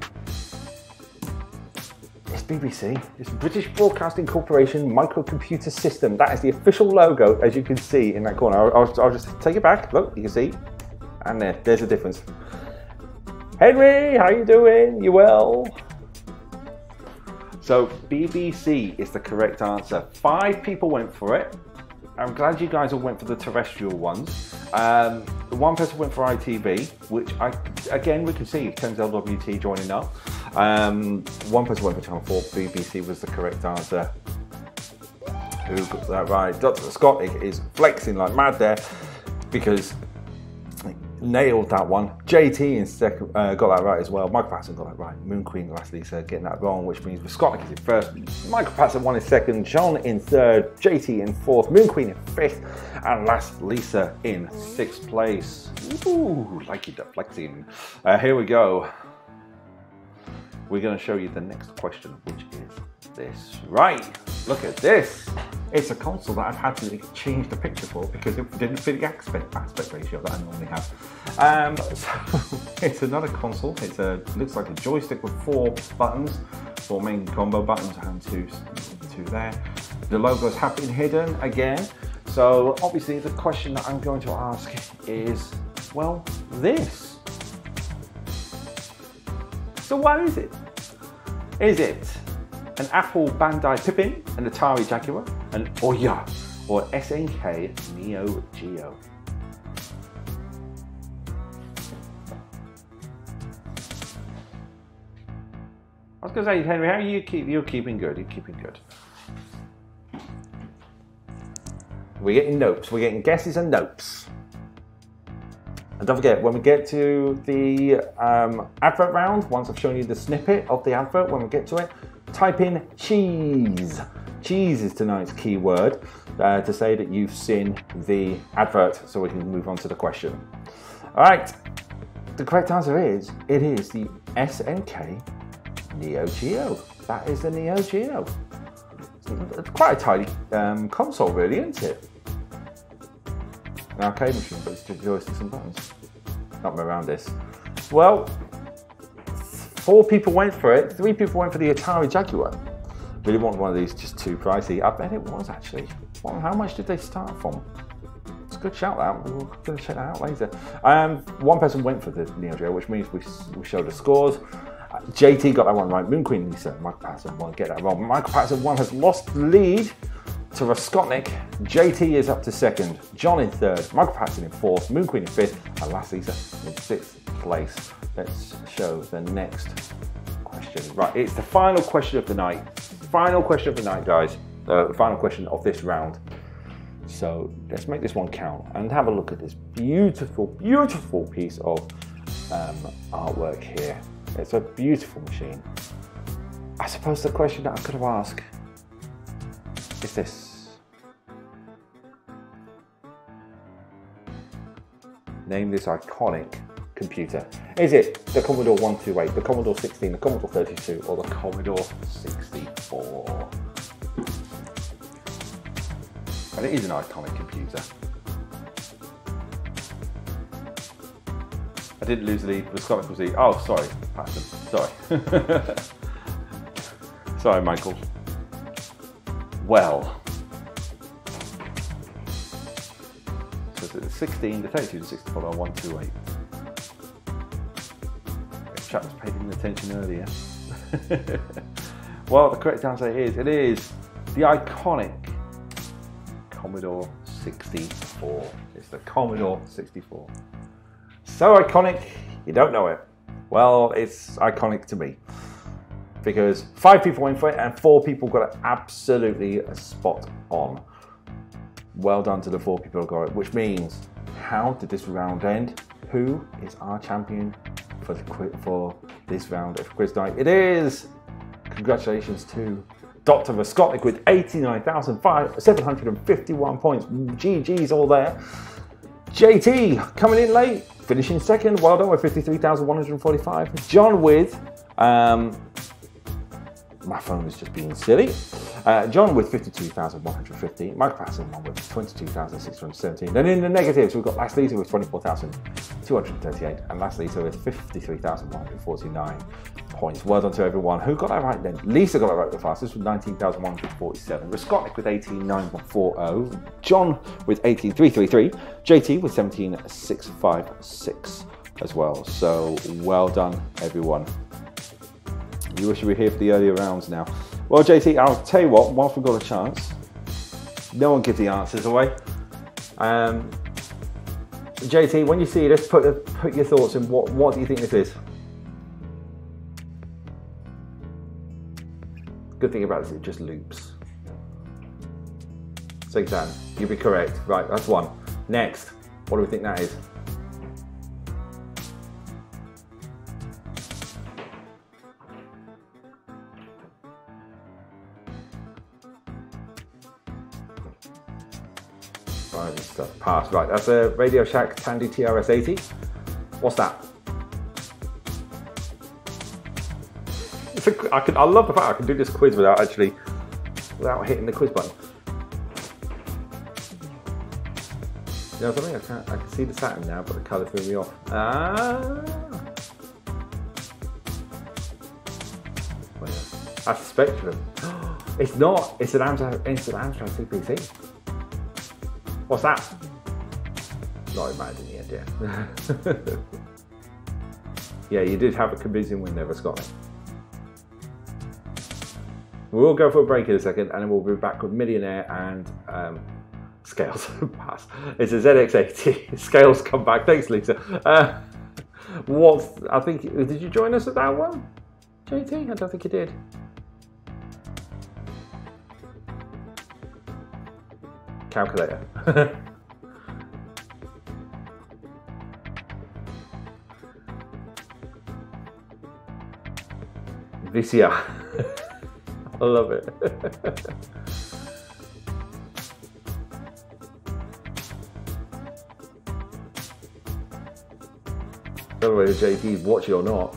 It's BBC. It's British Broadcasting Corporation Microcomputer System. That is the official logo, as you can see in that corner. I'll just take it back. Look, you can see. And there's a difference. Henry, how you doing? You well? So BBC is the correct answer. 5 people went for it. I'm glad you guys all went for the terrestrial ones. One person went for ITV, which again we can see Thames LWT joining up. One person went for Channel 4. BBC was the correct answer. Who got that right? Dr. Scott is flexing like mad there because nailed that one. JT in second, got that right as well. Michael Patterson got that right. Moon Queen, last Lisa, getting that wrong, which means Scott is in first. Michael Patterson won in second. John in third. JT in fourth. Moon Queen in fifth. And last Lisa in sixth place. Ooh, like it, flexing. Here we go. We're going to show you the next question, which is this. Right, look at this. It's a console that I've had to change the picture for because it didn't fit the aspect ratio that I normally have. So it's another console. Looks like a joystick with 4 buttons, 4 main combo buttons and two there. The logos have been hidden again. So obviously the question that I'm going to ask is, well, this. So what is it? Is it an Apple Bandai Pippin, an Atari Jaguar, an Oya, or SNK Neo Geo? I was going to say, Henry, how are you you're keeping good? You're keeping good. We're getting notes. We're getting guesses and notes. And don't forget, when we get to the advert round, once I've shown you the snippet of the advert, when we get to it, type in cheese. Cheese is tonight's keyword to say that you've seen the advert, so we can move on to the question. All right, the correct answer is, it is the SNK Neo Geo. That is the Neo Geo. It's quite a tiny console, really, isn't it? An arcade machine, but it's just joysticks and buttons. Not around this. Well, 4 people went for it. 3 people went for the Atari Jaguar. Really want one of these, just too pricey. I bet it was actually. Well, how much did they start from? It's a good shout out. We're going to check that out later. 1 person went for the Neo Geo, which means we show the scores. JT got that one right. Moon Queen Lisa. Michael Patterson won. Get that wrong. Michael Patterson won, has lost the lead to Raskotnik. JT is up to second. John in third. Michael Patterson in fourth. Moon Queen in fifth. And last Lisa in sixth place. Let's show the next question. Right, it's the final question of the night. Final question of the night, guys. The final question of this round. So let's make this one count and have a look at this beautiful, beautiful piece of artwork here. It's a beautiful machine. I suppose the question that I'm going to ask is this. Name this iconic computer. Is it the Commodore 128, the Commodore 16, the Commodore 32, or the Commodore 64? And it is an iconic computer. I didn't lose the lead, the Scottish was the, oh sorry, Patterson, sorry. Sorry, Michael. Well, so the 16, the 32, the 64, the 128. If chap was paying attention earlier. Well, the correct answer is, it is the iconic Commodore 64. It's the Commodore 64. So iconic, you don't know it. Well, it's iconic to me because 5 people went for it and 4 people got it absolutely spot on. Well done to the 4 people who got it, which means, how did this round end? Who is our champion for this round of quiz night? It is, congratulations to Dr. Raskotnik with 89,751 points. GG's all there. JT coming in late, finishing second. Well done with 53,145. John with, my phone is just being silly. John with 52,115. Mike Patterson won with 22,617. Then in the negatives, we've got last Lisa with 24,238. And last Lisa with 53,149 points. Well done to everyone. Who got that right then? Lisa got that right the fastest with 19,147. Raskotnik with 18,940. John with 18,333. JT with 17,656 as well. So well done, everyone. You wish you were here for the earlier rounds now. Well, JT, I'll tell you what, whilst we've got a chance, no one gives the answers away. JT, when you see this, put your thoughts in. What do you think this is? Good thing about this, it just loops. So Dan, you'll be correct. Right, that's one. Next, what do we think that is? 25 and stuff. Pass. Right, that's a Radio Shack Tandy TRS-80. What's that? I love the fact I can do this quiz without hitting the quiz button. You know something? I can see the Saturn now, but the colour threw me off. That's a Spectrum. It's not. It's an Amstrad CPC. What's that? Not imagining it, yeah. Yeah, you did have a Cabizzian win there, Scott. We'll go for a break in a second, and then we'll be back with Millionaire and Scales. Pass. It's a ZX80. Scales come back. Thanks, Lisa. I think, did you join us at that one, JT? I don't think you did. Calculator. VCR. I love it. I don't know whether JT's watching or not.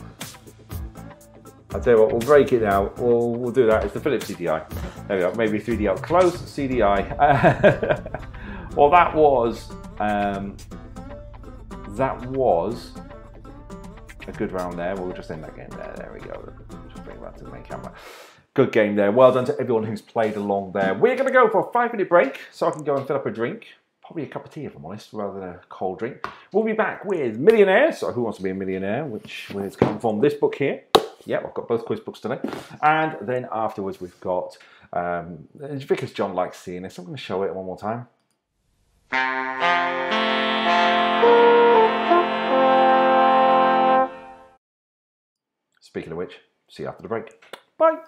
I'll tell you what, we'll break it now. We'll do that. It's the Philips CDI. There we go. Maybe 3D out close CDI. Well, that was a good round there. We'll just end that game there. There we go. Just bring that to the main camera. Good game there. Well done to everyone who's played along there. We're going to go for a 5-minute break so I can go and fill up a drink. Probably a cup of tea, if I'm honest, rather than a cold drink. We'll be back with Millionaire. So Who Wants to Be a Millionaire, which has come from this book here. Yeah, I've got both quiz books today. And then afterwards we've got, because John likes seeing this, I'm going to show it one more time. Speaking of which, see you after the break. Bye.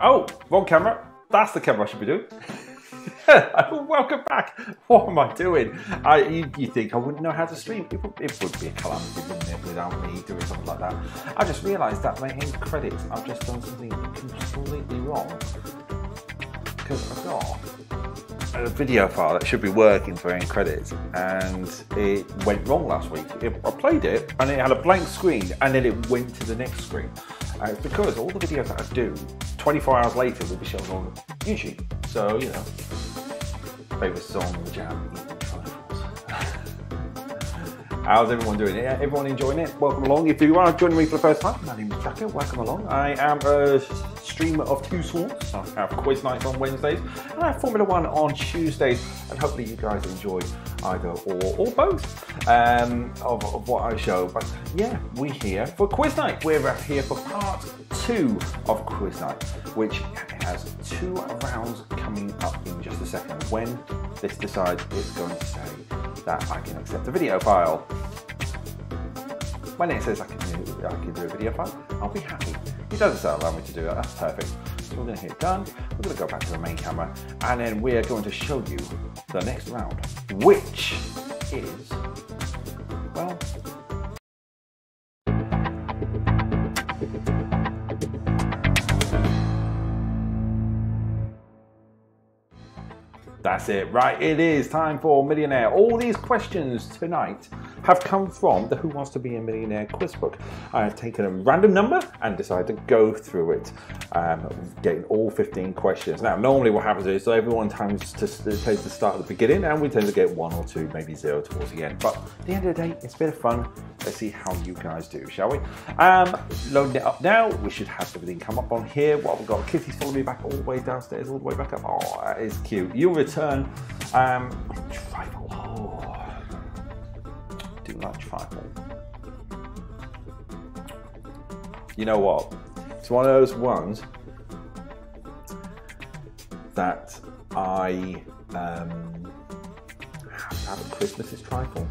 Oh, wrong camera. That's the camera I should be doing. Welcome back. What am I doing? You think I wouldn't know how to stream? It would be a calamity, wouldn't it, without me doing something like that. I just realised that my end credits, I've just done something completely wrong. Because I've got a video file that should be working for end credits, and it went wrong last week. I played it, and it had a blank screen, and then it went to the next screen. It's because all the videos that I do, 24 hours later, will be shown on YouTube. So, you know, favourite song, the jam, eating trifles. How's everyone doing? Yeah, everyone enjoying it? Welcome along. If you are joining me for the first time, my name is Tracker. Welcome along. I am a streamer of two sorts. I have quiz nights on Wednesdays, and I have Formula One on Tuesdays, and hopefully you guys enjoy either or both of what I show. But yeah, we're here for quiz night. We're here for part 2 of quiz night, which has 2 rounds coming up in just a second, when this decides it's going to say that I can accept a video file. When it says I can do a video file, I'll be happy. It doesn't allow me to do that. That's perfect. So we're going to hit done. We're going to go back to the main camera, and then we're going to show you the next round, which is, well, that's it, right? It is time for Millionaire. All these questions tonight have come from the Who Wants to Be a Millionaire quiz book. I have taken a random number and decided to go through it, getting all 15 questions. Now, normally what happens is everyone tends to start at the beginning, and we tend to get 1 or 2, maybe 0 towards the end. But at the end of the day, it's a bit of fun. Let's see how you guys do, shall we? Loading it up now. We should have everything come up on here. What we've got, Kitty's following me back all the way downstairs, all the way back up. Oh, that is cute. You'll return. Trifle. Oh, do like trifle. You know what? It's one of those ones that I have to have at Christmas is trifle.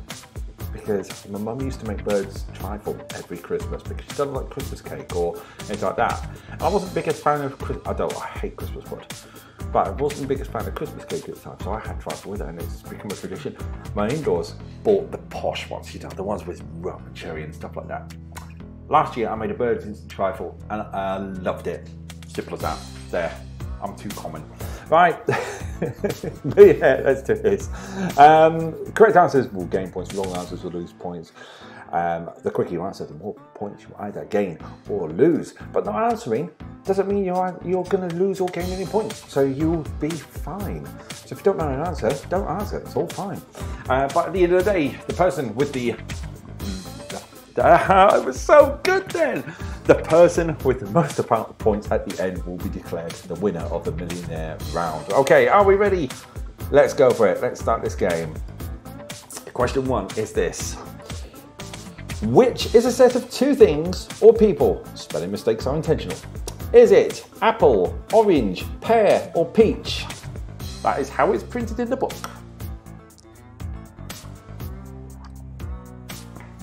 Because my mum used to make birds trifle every Christmas because she doesn't like Christmas cake or anything like that. And I wasn't the biggest fan of I hate Christmas wood, but I wasn't the biggest fan of Christmas cake at the time, so I had trifle with it, and it's become a tradition. My in-laws bought the posh ones, you know, the ones with rum and cherry and stuff like that. Last year I made a bird's instant trifle, and I loved it. Simple as that. There, I'm too common. Right, yeah, let's do this. Correct answers will gain points, wrong answers will lose points. The quicker you answer, the more points you either gain or lose. But not answering doesn't mean you're going to lose or gain any points, so you'll be fine. So if you don't know an answer, don't answer, it's all fine. But at the end of the day, the person with the... it was so good then! The person with the most amount of points at the end will be declared the winner of the Millionaire round. Okay, are we ready? Let's go for it. Let's start this game. Question 1 is this. Which is a set of 2 things or people? Spelling mistakes are intentional. Is it apple, orange, pear, or peach? That is how it's printed in the book.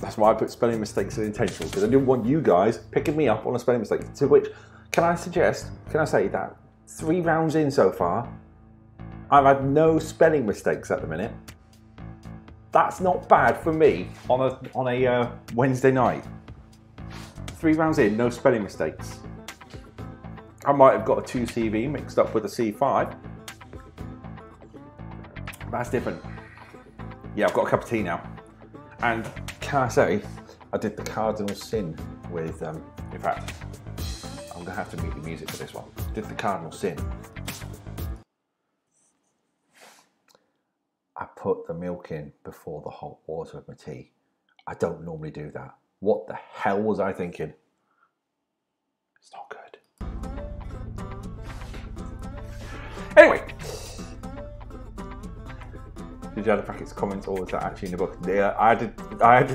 That's why I put spelling mistakes as intentional, because I didn't want you guys picking me up on a spelling mistake. To which, can I say that 3 rounds in so far, I've had no spelling mistakes at the minute. That's not bad for me on a Wednesday night. 3 rounds in, no spelling mistakes. I might have got a 2 CV mixed up with a C5. That's different. Yeah, I've got a cup of tea now. And can I say, I did the cardinal sin with, in fact, I'm gonna have to mute the music for this one. Did the cardinal sin. I put the milk in before the hot water of my tea. I don't normally do that. What the hell was I thinking? It's not good. Anyway. Did you have the brackets comments, or was that actually in the book? Yeah, I did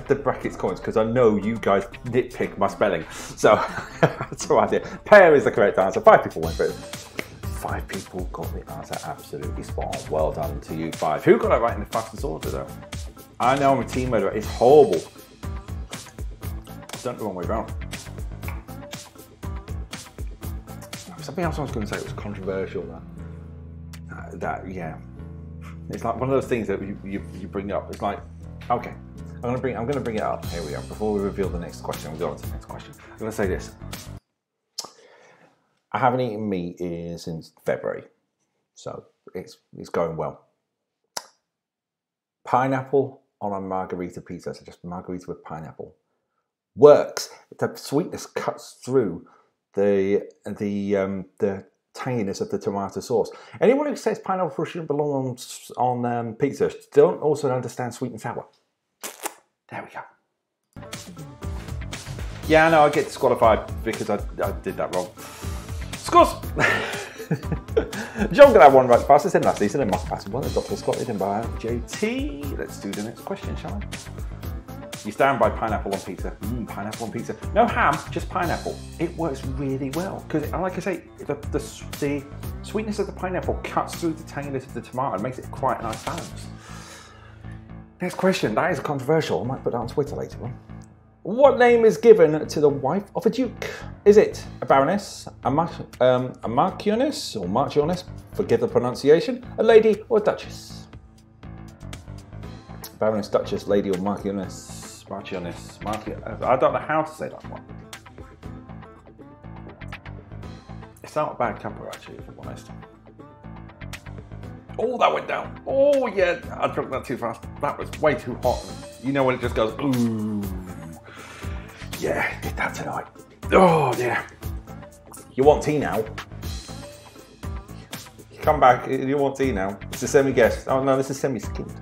the brackets comments because I know you guys nitpick my spelling. So that's what I did. Pear is the correct answer. 5 people went for it. 5 people got the answer absolutely spot on. Well done to you 5. Who got it right in the fastest order though? I know I'm a team murderer. It's horrible. I've done it the wrong way round. something else I was going to say was controversial. Yeah, it's like one of those things that you bring up. It's like, okay, I'm going to bring it up. Here we go. Before we reveal the next question, we'll go on to the next question. I'm going to say this. I haven't eaten meat since February, so it's going well. Pineapple on a margarita pizza, so just margarita with pineapple, works. The sweetness cuts through the tanginess of the tomato sauce. Anyone who says pineapple shouldn't belong on pizza don't also understand sweet and sour. There we go. Yeah, I know I get disqualified because I did that wrong. Scores! John got that one right fastest in last season, and Mark passed one. The Dr. Scott Ident by JT. Let's do the next question, shall we? You stand by pineapple on pizza. Pineapple on pizza. No ham, just pineapple. It works really well because, like I say, the sweetness of the pineapple cuts through the tanginess of the tomato and makes it quite a nice balance. Next question. That is controversial. I might put that on Twitter later on. What name is given to the wife of a duke? Is it a baroness, a marchioness or marchioness, forgive the pronunciation, a lady or a duchess? Baroness, duchess, lady or marchioness, marchioness, I don't know how to say that one. It's not a bad cuppa actually, if I'm honest. Oh, that went down. Oh yeah, I drank that too fast. That was way too hot. You know when it just goes, ooh. Yeah, did that tonight. Oh, yeah. You want tea now? You come back, you want tea now? It's a semi-guest. Oh, no, this is semi-skimmed.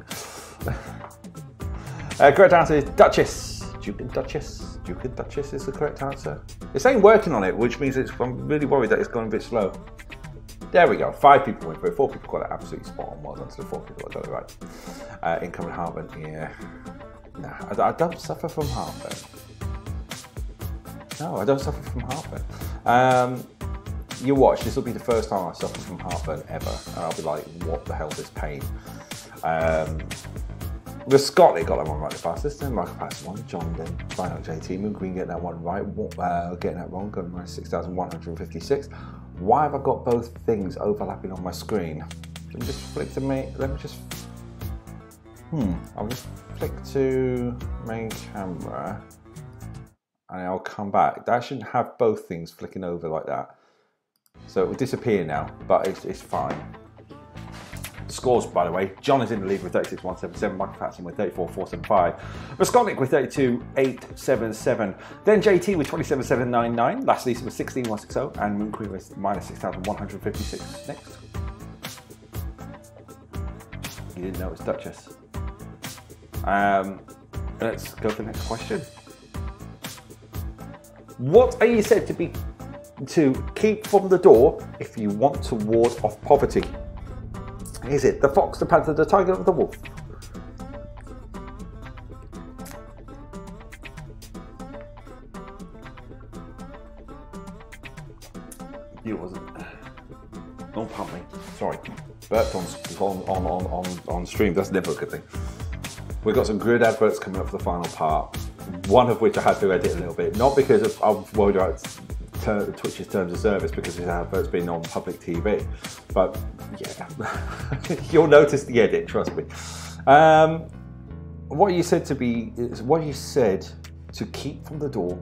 Correct answer is Duchess. Duke and Duchess. Duke and Duchess is the correct answer. It's saying working on it, which means I'm really worried that it's going a bit slow. There we go. 5 people went through. 4 people got it absolutely spot on. Well done to the 4 people that got it right. Incoming heartburn. Yeah. Nah, I don't suffer from heartburn. No, I don't suffer from heartburn. You watch, this will be the first time I suffer from heartburn ever. And I'll be like, what the hell is this pain? The Scotty got that one right the fastest. Then Michael passed one. John then. Final JT. Moon Queen getting that one right. Getting that wrong. Going minus 6,156. Why have I got both things overlapping on my screen? Let me just flick to me. Let me just. I'll just flick to main camera. And I'll come back. That shouldn't have both things flicking over like that. So it will disappear now, but it's fine. The scores, by the way, John is in the lead with 36,177, Michael Patson with 34,475, Raskolnik with 32,877, then JT with 27,799, last Lisa with 16,160, and Moon Queen with minus 6,156. Next. You didn't know it was Duchess. Let's go for the next question. What are you said to keep from the door if you want to ward off poverty? Is it the fox, the panther, the tiger, or the wolf? You wasn't. Don't pump me. Sorry. Burped on stream. That's never a good thing. We've got some good adverts coming up for the final part. One of which I had to edit a little bit, not because I'm worried about Twitch's terms of service, because his advert's been on public TV, but yeah, you'll notice the edit, trust me. What you said to keep from the door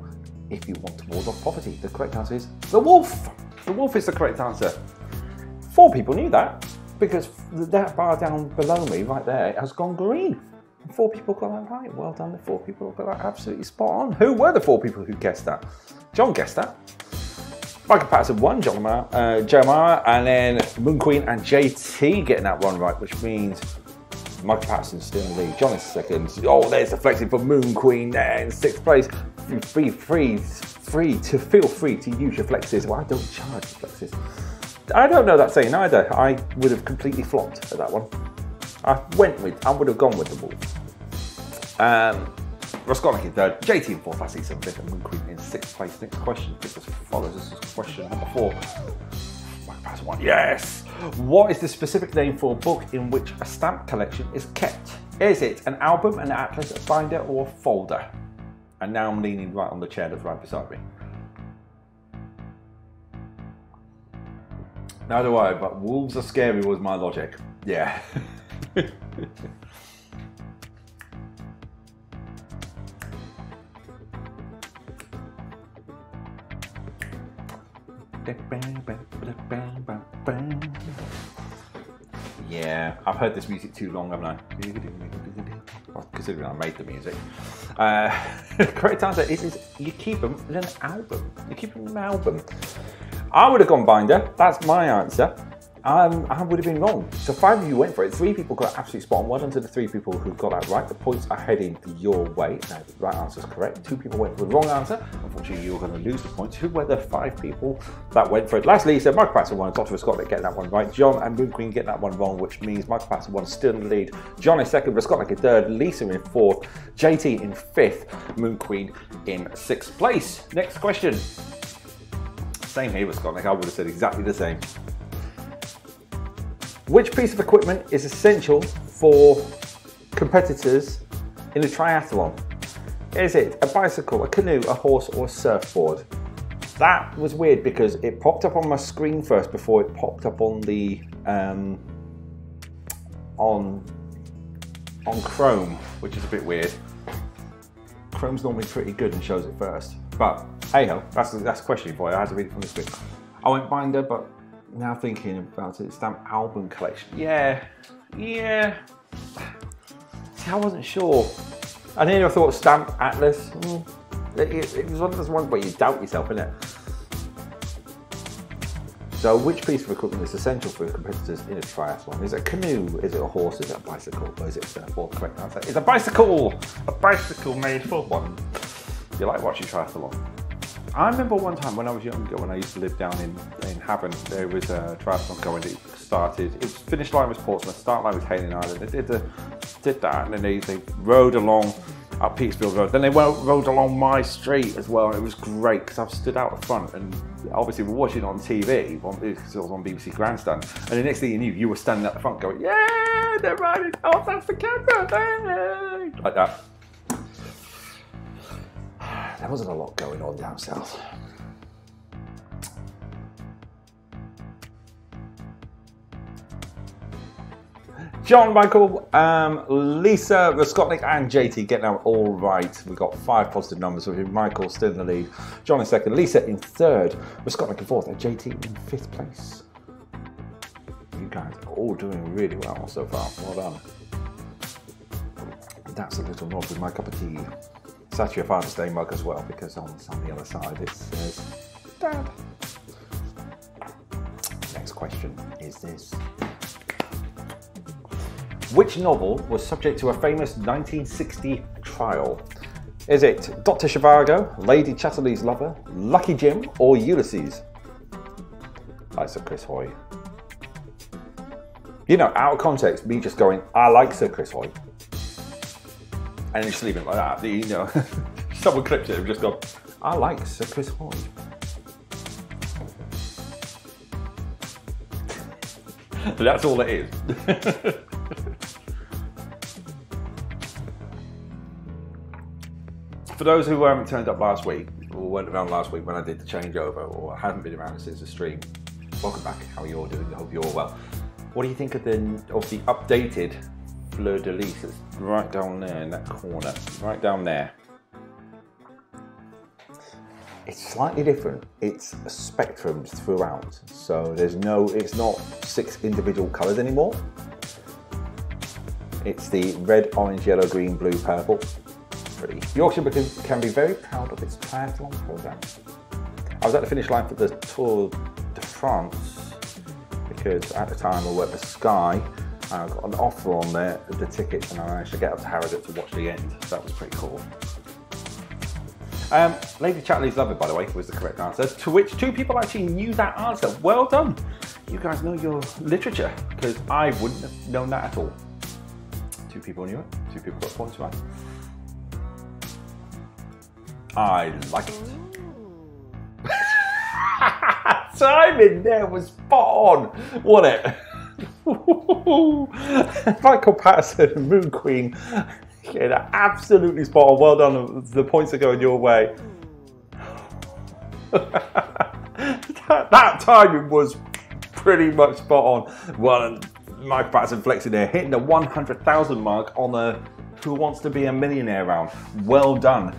if you want to ward off poverty. The correct answer is the wolf. The wolf is the correct answer. 4 people knew that, because that bar down below me, right there, has gone green. 4 people got that right. Well done, the 4 people got that absolutely spot on. Who were the 4 people who guessed that? John guessed that. Michael Patterson 1, Jeremiah, and then Moon Queen and JT getting that one right, which means Michael Patterson's still in the lead. John is second. Oh, there's the flexing for Moon Queen there in 6th place. Feel free to use your flexes. Well, I don't charge flexes. I don't know that saying either. I would have completely flopped at that one. I would have gone with the wolf. Raskolnik in 3rd, JT in 4th, I see 7th, and Moon Queen in 6th place. Next question, this follows. This is question number 4. Pass 1. Yes! What is the specific name for a book in which a stamp collection is kept? Is it an album, an atlas, a binder, or a folder? And now I'm leaning right on the chair that's right beside me. Neither do I, but wolves are scary was my logic. Yeah. Yeah, I've heard this music too long, haven't I? Well, considering I made the music. Correct answer is you keep them in an album. You keep them in an album. I would have gone binder. That's my answer. I would have been wrong. So 5 of you went for it. 3 people got absolutely spot on. Well done to the 3 people who got that right. The points are heading your way. Now, the right answer is correct. 2 people went for the wrong answer. Unfortunately, you're going to lose the points. Who were the 5 people that went for it? Last, Lisa, Michael Patterson won. Dr. Scott getting that one right. John and Moon Queen getting that one wrong, which means Michael Patterson won, still in the lead. John in second, Scott in third, Lisa in fourth, JT in fifth, Moon Queen in 6th place. Next question. Same here with Scott. I would have said exactly the same. Which piece of equipment is essential for competitors in a triathlon? Is it a bicycle, a canoe, a horse, or a surfboard? That was weird because it popped up on my screen first before it popped up on the on Chrome, which is a bit weird. Chrome's normally pretty good and shows it first, but hey ho, that's a question for you. I had to read it from the screen. I went binder, but now thinking about it, stamp album collection. Yeah. See, I wasn't sure. And then I thought stamp atlas. It was one of those ones where you doubt yourself, isn't it? So which piece of equipment is essential for competitors in a triathlon? Is it a canoe? Is it a horse? Is it a bicycle? Or is it a surfboard? Correct answer is a bicycle! A bicycle made for one. You like watching triathlon? I remember one time when I was younger, when I used to live down in Havant, there was a triathlon going. It started, its finish line was Portsmouth, start line was Hailing Island. They did that, and then they rode along up Petersfield Road. Then they rode along my street as well, and it was great because I've stood out the front, and obviously we're watching it on TV because it was on BBC Grandstand. And the next thing you knew, you were standing at the front going, "Yeah, they're riding! Oh, that's the camera!" Hey! Like that. There wasn't a lot going on down south. John, Michael, Lisa, Raskotnik and JT getting out all right. We've got 5 positive numbers with him. Michael still in the lead. John in second, Lisa in third, Raskotnik in fourth, and JT in 5th place. You guys are all doing really well so far. Well done. That's a little nod with my cup of tea. It's actually a Father's Day mug as well, because on the other side it says Dad. Next question is this. Which novel was subject to a famous 1960 trial? Is it Dr. Zhivago, Lady Chatterley's Lover, Lucky Jim, or Ulysses? Like Sir Chris Hoy. You know, out of context, me just going, I like Sir Chris Hoy. And just leaving it like that. You know, someone clipped it and just gone, I like Sir Chris Hoy. That's all it is. For those who haven't turned up last week, or weren't around last week when I did the changeover, or haven't been around since the stream, welcome back. How are you all doing? I hope you're all well. What do you think of the updated Fleur de Lis? It's right down there in that corner, right down there. It's slightly different. It's a spectrum throughout, so it's not 6 individual colours anymore. It's the red, orange, yellow, green, blue, purple. Pretty. Yorkshire can be very proud of its triathlon programme. I was at the finish line for the Tour de France because at the time I worked for Sky. I got an offer on the tickets, and I managed to get up to Harrogate to watch the end. So that was pretty cool. Lady Chatterley's Lover, by the way, was the correct answer, to which 2 people actually knew that answer. Well done. You guys know your literature, because I wouldn't have known that at all. 2 people knew it, 2 people got points right. I like it. Timing there was spot on, wasn't it? Michael Patterson and Moon Queen. Yeah, absolutely spot on. Well done. The points are going your way. that timing was pretty much spot on. Well, Mike Patterson flexing there, hitting the 100,000 mark on the Who Wants to Be a Millionaire round. Well done.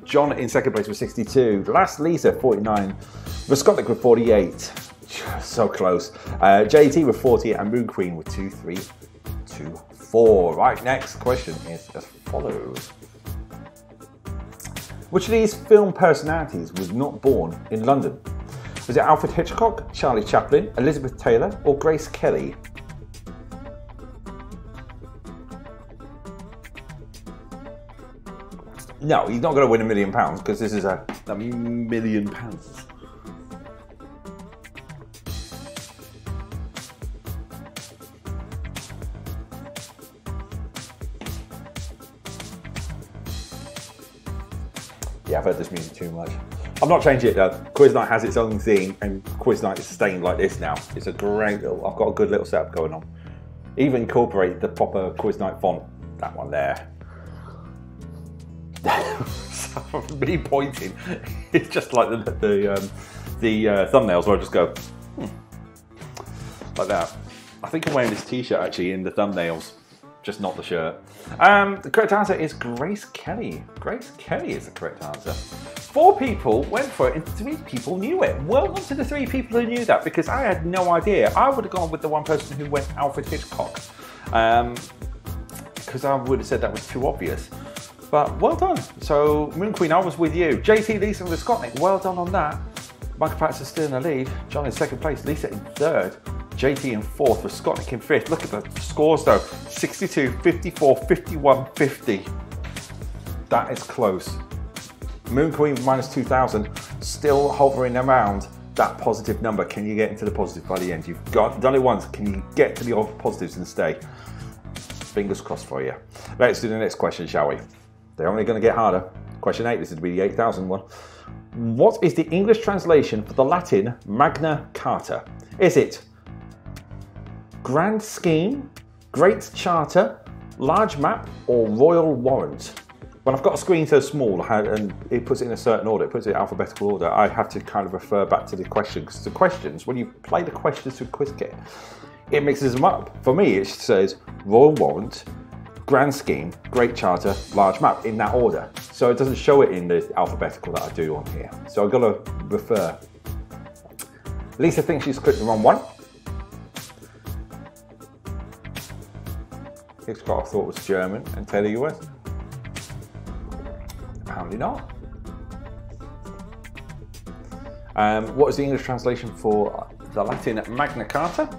John in second place with 62. Last Lisa, 49. Visconic with 48. So close. JT with 40 and Moon Queen with 2324. Right, next question is as follows. Which of these film personalities was not born in London? Was it Alfred Hitchcock, Charlie Chaplin, Elizabeth Taylor, or Grace Kelly? No, he's not going to win £1 million because this is a £1 million. Yeah, I've heard this music too much. I'm not changing it though. Quiz Night has its own theme and Quiz Night is staying like this now. It's a great little, I've got a good little setup going on. Even incorporate the proper Quiz Night font. That one there. So me pointing, it's just like the thumbnails where I just go, like that. I think I'm wearing this t-shirt actually in the thumbnails, just not the shirt. The correct answer is Grace Kelly. Grace Kelly is the correct answer. 4 people went for it and 3 people knew it. Well done to the 3 people who knew that because I had no idea. I would have gone with the one person who went Alfred Hitchcock because I would have said that was too obvious. But well done. So Moon Queen, I was with you. JT, Lisa and Visconic, well done on that. Michael Patterson still in the lead. John in second place, Lisa in third. JT in fourth, Visconic in fifth. Look at the scores though. 62, 54, 51, 50. That is close. Moon Queen minus 2,000, still hovering around that positive number. Can you get into the positive by the end? You've done it once. Can you get to the positives and stay? Fingers crossed for you. Let's do the next question, shall we? They're only going to get harder. Question 8, this is to be the 8,000 one. What is the English translation for the Latin Magna Carta? Is it Grand Scheme, Great Charter, Large Map, or Royal Warrant? When I've got a screen so small and it puts it in a certain order, it puts it in alphabetical order, I have to kind of refer back to the question. Because the questions, when you play the questions through QuizKit, it mixes them up. For me, it says Royal Warrant, Grand Scheme, Great Charter, Large Map in that order. So it doesn't show it in the alphabetical that I do on here. So I've got to refer. Lisa thinks she's clicked the wrong one. Hitchcock thought it was German and Taylor US. Apparently not. What is the English translation for the Latin Magna Carta?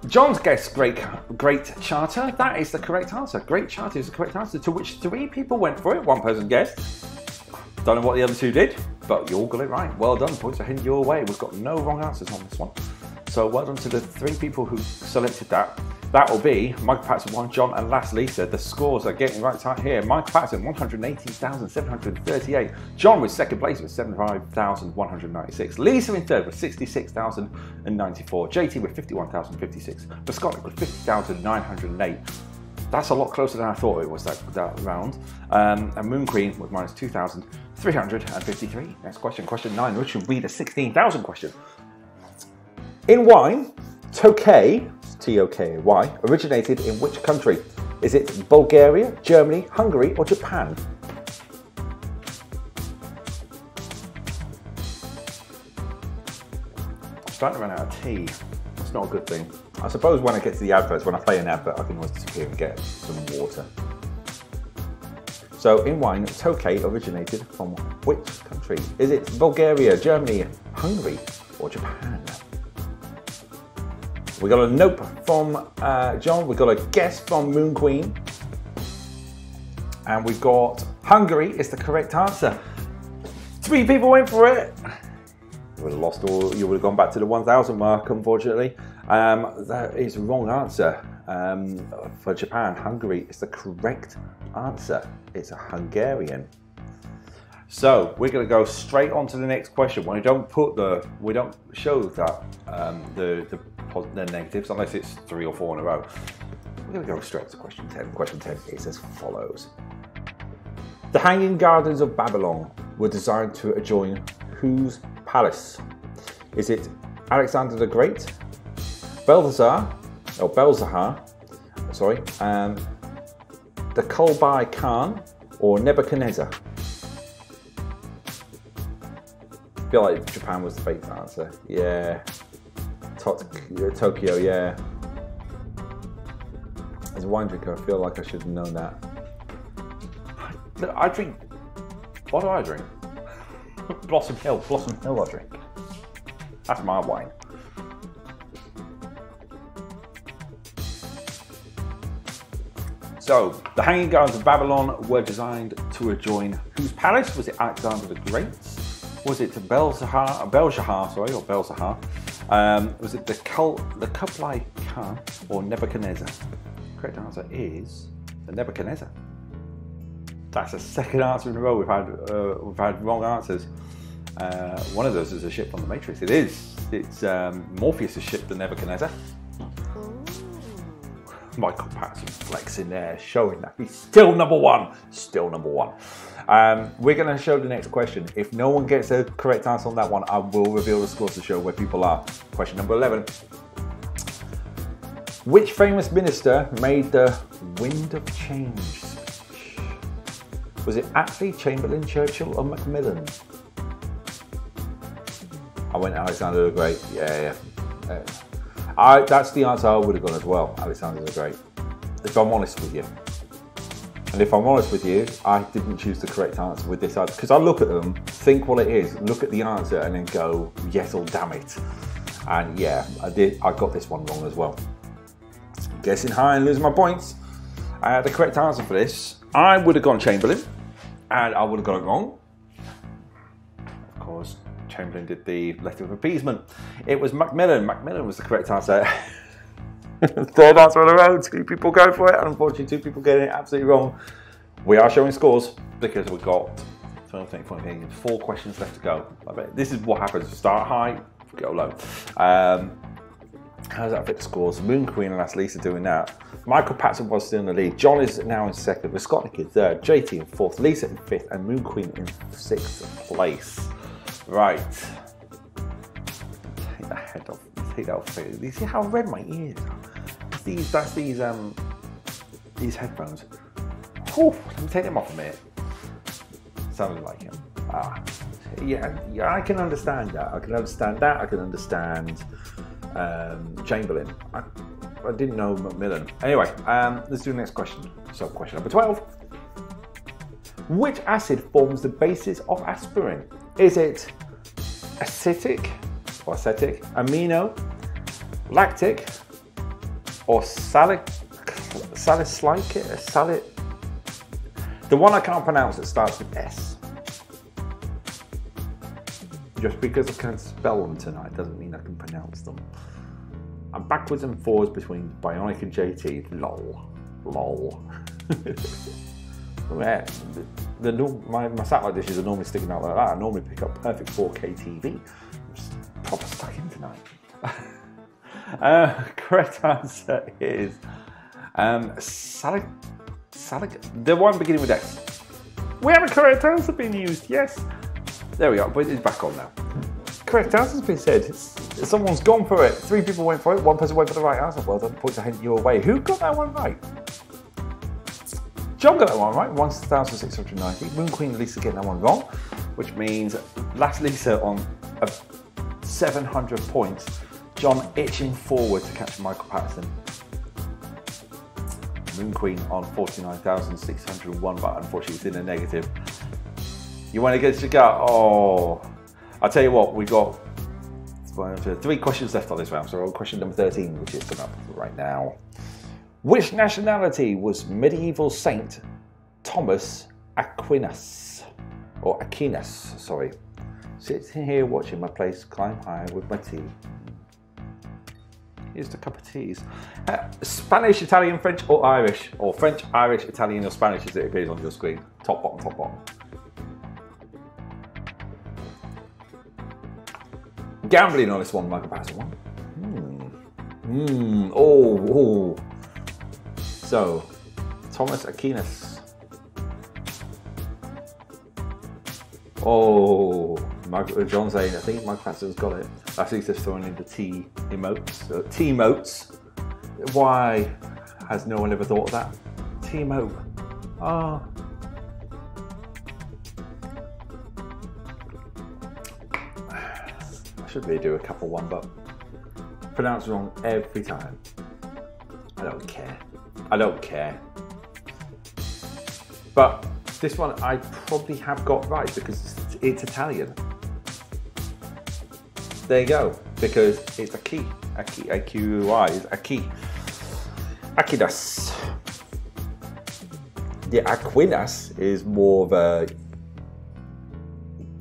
John's guessed Great Charter. That is the correct answer. Great Charter is the correct answer, to which 3 people went for it. 1 person guessed. Don't know what the other 2 did, but you all got it right. Well done. Points are heading your way. We've got no wrong answers on this one. So well done to the 3 people who selected that. That will be Michael Patterson 1, John, and last Lisa. The scores are getting right here. Michael Patterson 118,738. John was second place with 75,196. Lisa in third with 66,094. JT with 51,056. Visconic with 50,908. That's a lot closer than I thought it was that round. And Moon Queen with minus 2,353. Next question, question 9, which will be the 16,000 question. In wine, Tokay, T-O-K-A-Y, originated in which country? Is it Bulgaria, Germany, Hungary, or Japan? I'm starting to run out of tea. That's not a good thing. I suppose when I get to the adverts, when I play an advert, I can always disappear and get some water. So in wine, Tokay originated from which country? Is it Bulgaria, Germany, Hungary, or Japan? We got a nope from John, we got a guess from Moon Queen, and we got Hungary is the correct answer. 3 people went for it. You would have lost all, you would have gone back to the 1,000 mark, unfortunately. That is the wrong answer. For Japan, Hungary is the correct answer. It's a Hungarian. So we're going to go straight on to the next question. We don't show that the negatives unless it's 3 or 4 in a row. We're going to go straight to question 10. Question 10 is as follows. The Hanging Gardens of Babylon were designed to adjoin whose palace? Is it Alexander the Great, Belzahar, sorry, the Kublai Khan, or Nebuchadnezzar? I feel like Japan was the fake answer. Yeah. Tokyo, yeah. As a wine drinker, I feel like I should have known that. I drink. What do I drink? Blossom Hill I drink. That's my wine. So, the Hanging Gardens of Babylon were designed to adjoin whose palace? Was it Alexander the Great? Was it Belzahar? Was it the Kublai Khan or Nebuchadnezzar? The correct answer is the Nebuchadnezzar. That's the second answer in a row we've had wrong answers. One of those is a ship from the Matrix. It is. It's Morpheus' ship, the Nebuchadnezzar. Michael Patterson flexing there, showing that he's still number one. Still number one. We're going to show the next question. If no one gets a correct answer on that one, I will reveal the scores to show where people are. Question number 11. Which famous minister made the Wind of Change speech? Was it Attlee, Chamberlain, Churchill, or Macmillan? I went Alexander the Great. Yeah. That's the answer I would have gone as well. Alexander the Great. If I'm honest with you. And if I'm honest with you, I didn't choose the correct answer with this answer because I look at them, think what it is, look at the answer, and then go, yes, or damn it. And yeah, I got this one wrong as well. Guessing high and losing my points. The correct answer for this, I would have gone Chamberlain, and I would have got it wrong. Of course, Chamberlain did the letter of appeasement. It was Macmillan. Macmillan was the correct answer. Third answer in a row, 2 people go for it, and unfortunately 2 people getting it absolutely wrong. We are showing scores because we've got 4 questions left to go. This is what happens, start high, go low. How does that fit the scores? Moon Queen and Last Lisa doing that. Michael Patterson was still in the lead. John is now in second, with Scott in third, JT in fourth, Lisa in fifth, and Moon Queen in 6th place. Right. Take that head off. Take that off. You see how red my ears are? That's these headphones. Whew, let me take them off a minute. Sounded like him. Yeah, I can understand that. I can understand Chamberlain. I didn't know Macmillan. Anyway, let's do the next question. So, question number 12. Which acid forms the basis of aspirin? Is it acetic, amino, lactic, or salicylic? The one I can't pronounce that starts with S. Just because I can't spell them tonight doesn't mean I can pronounce them. I'm backwards and forwards between Bionic and JT. Lol. My satellite dishes are normally sticking out like that. I normally pick up perfect 4K TV. I'm just proper stuck in tonight. Correct answer is the one beginning with X. We have a correct answer being used, yes. There we go, but it's back on now. Correct answer's been said. Someone's gone for it. 3 people went for it, 1 person went for the right answer. Well done, points are heading your way. Who got that one right? John got that one right, 1,690. Moon Queen and Lisa getting that one wrong, which means Last Lisa on 700 points. John itching forward to catch Michael Patterson. Moon Queen on 49,601, but unfortunately it's in a negative. You want to get your gut? Oh, I'll tell you what, we got 3 questions left on this round. So we're on question number 13, which is coming up right now. Which nationality was medieval Saint Thomas Aquinas? Sorry. Sitting here watching my place climb high with my tea. Here's the cup of teas. Spanish, Italian, French, or Irish? Or French, Irish, Italian, or Spanish as it appears on your screen. Top, bottom, top, bottom. Gambling on this one, Michael Patterson. Oh. So, Thomas Aquinas. Oh. John saying, I think Michael Patterson's got it. I think he's just throwing in the T emotes. T-motes. Why has no one ever thought of that? T-mote. Ah. I should really do a couple one, but pronounce wrong every time. I don't care. I don't care. But this one I probably have got right because it's Italian. There you go, because it's a key. A-Q-I is a key. Aquinas. The Aquinas is more of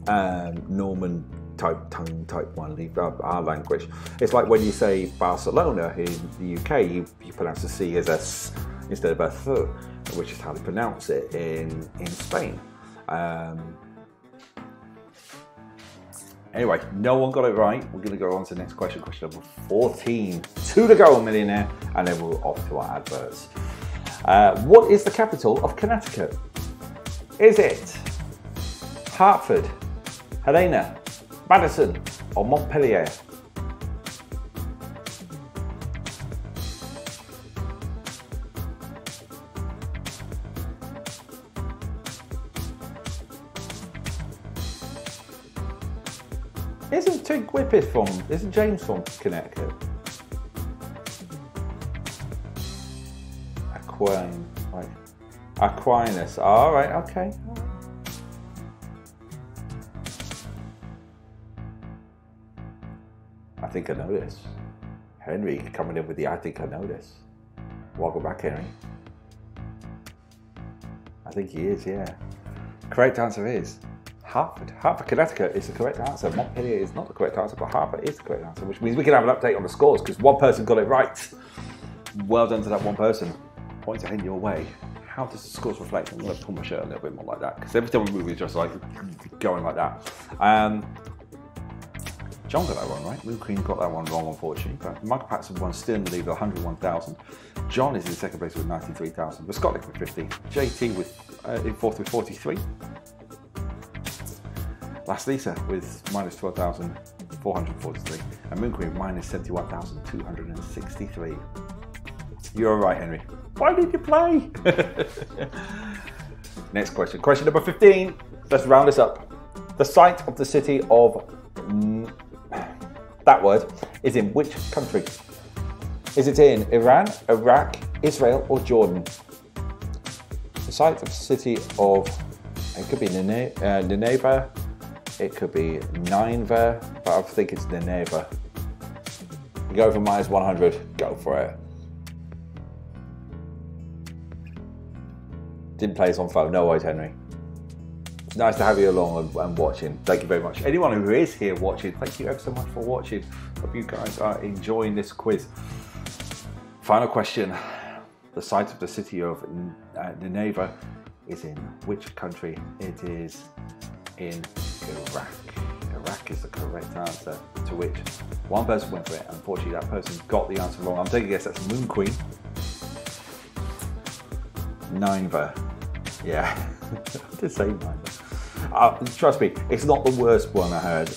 a Norman type tongue type one, our language. It's like when you say Barcelona in the UK, you pronounce the C as a S instead of a Th, which is how they pronounce it in Spain. Anyway, no one got it right. We're going to go on to the next question, question number 14. 2 to go, millionaire, and then we're off to our adverts. What is the capital of Connecticut? Is it Hartford, Helena, Madison, or Montpelier? Isn't James from Connecticut? Aquinas. All right, okay. I think I know this. Henry coming in with the I think I know this. Welcome back, Henry. I think he is, yeah. Correct answer is Hartford. Hartford, Connecticut is the correct answer. Montpelier is not the correct answer, but Hartford is the correct answer, which means we can have an update on the scores because one person got it right. Well done to that one person. Points are heading your way. How does the scores reflect? I'm going to pull my shirt a little bit more like that because every time we move, it's just like going like that. John got that one right. Moon Queen got that one wrong, unfortunately. But Michael Patterson won still in the lead with 101,000. John is in second place with 93,000. But Scott with 50. JT with in fourth with 43. Last Lisa with minus 12,443. And Moon Queen minus 71,263. You're right, Henry. Why did you play? Next question. Question number 15. Let's round this up. The site of the city of that word is in which country? Is it in Iran, Iraq, Israel, or Jordan? The site of the city of, it could be Nineveh, it could be Nineveh, but I think it's Nineveh. You go for minus 100, go for it. Didn't play us on phone, no worries, Henry. Nice to have you along and watching. Thank you very much. Anyone who is here watching, thank you ever so much for watching. Hope you guys are enjoying this quiz. Final question. The site of the city of Nineveh is in which country? It is in Iraq. Iraq is the correct answer, to which one person went for it. Unfortunately, that person got the answer wrong. I'm taking a guess that's Moon Queen. Nineveh. Yeah, I did say Nineveh. Trust me, it's not the worst one I heard.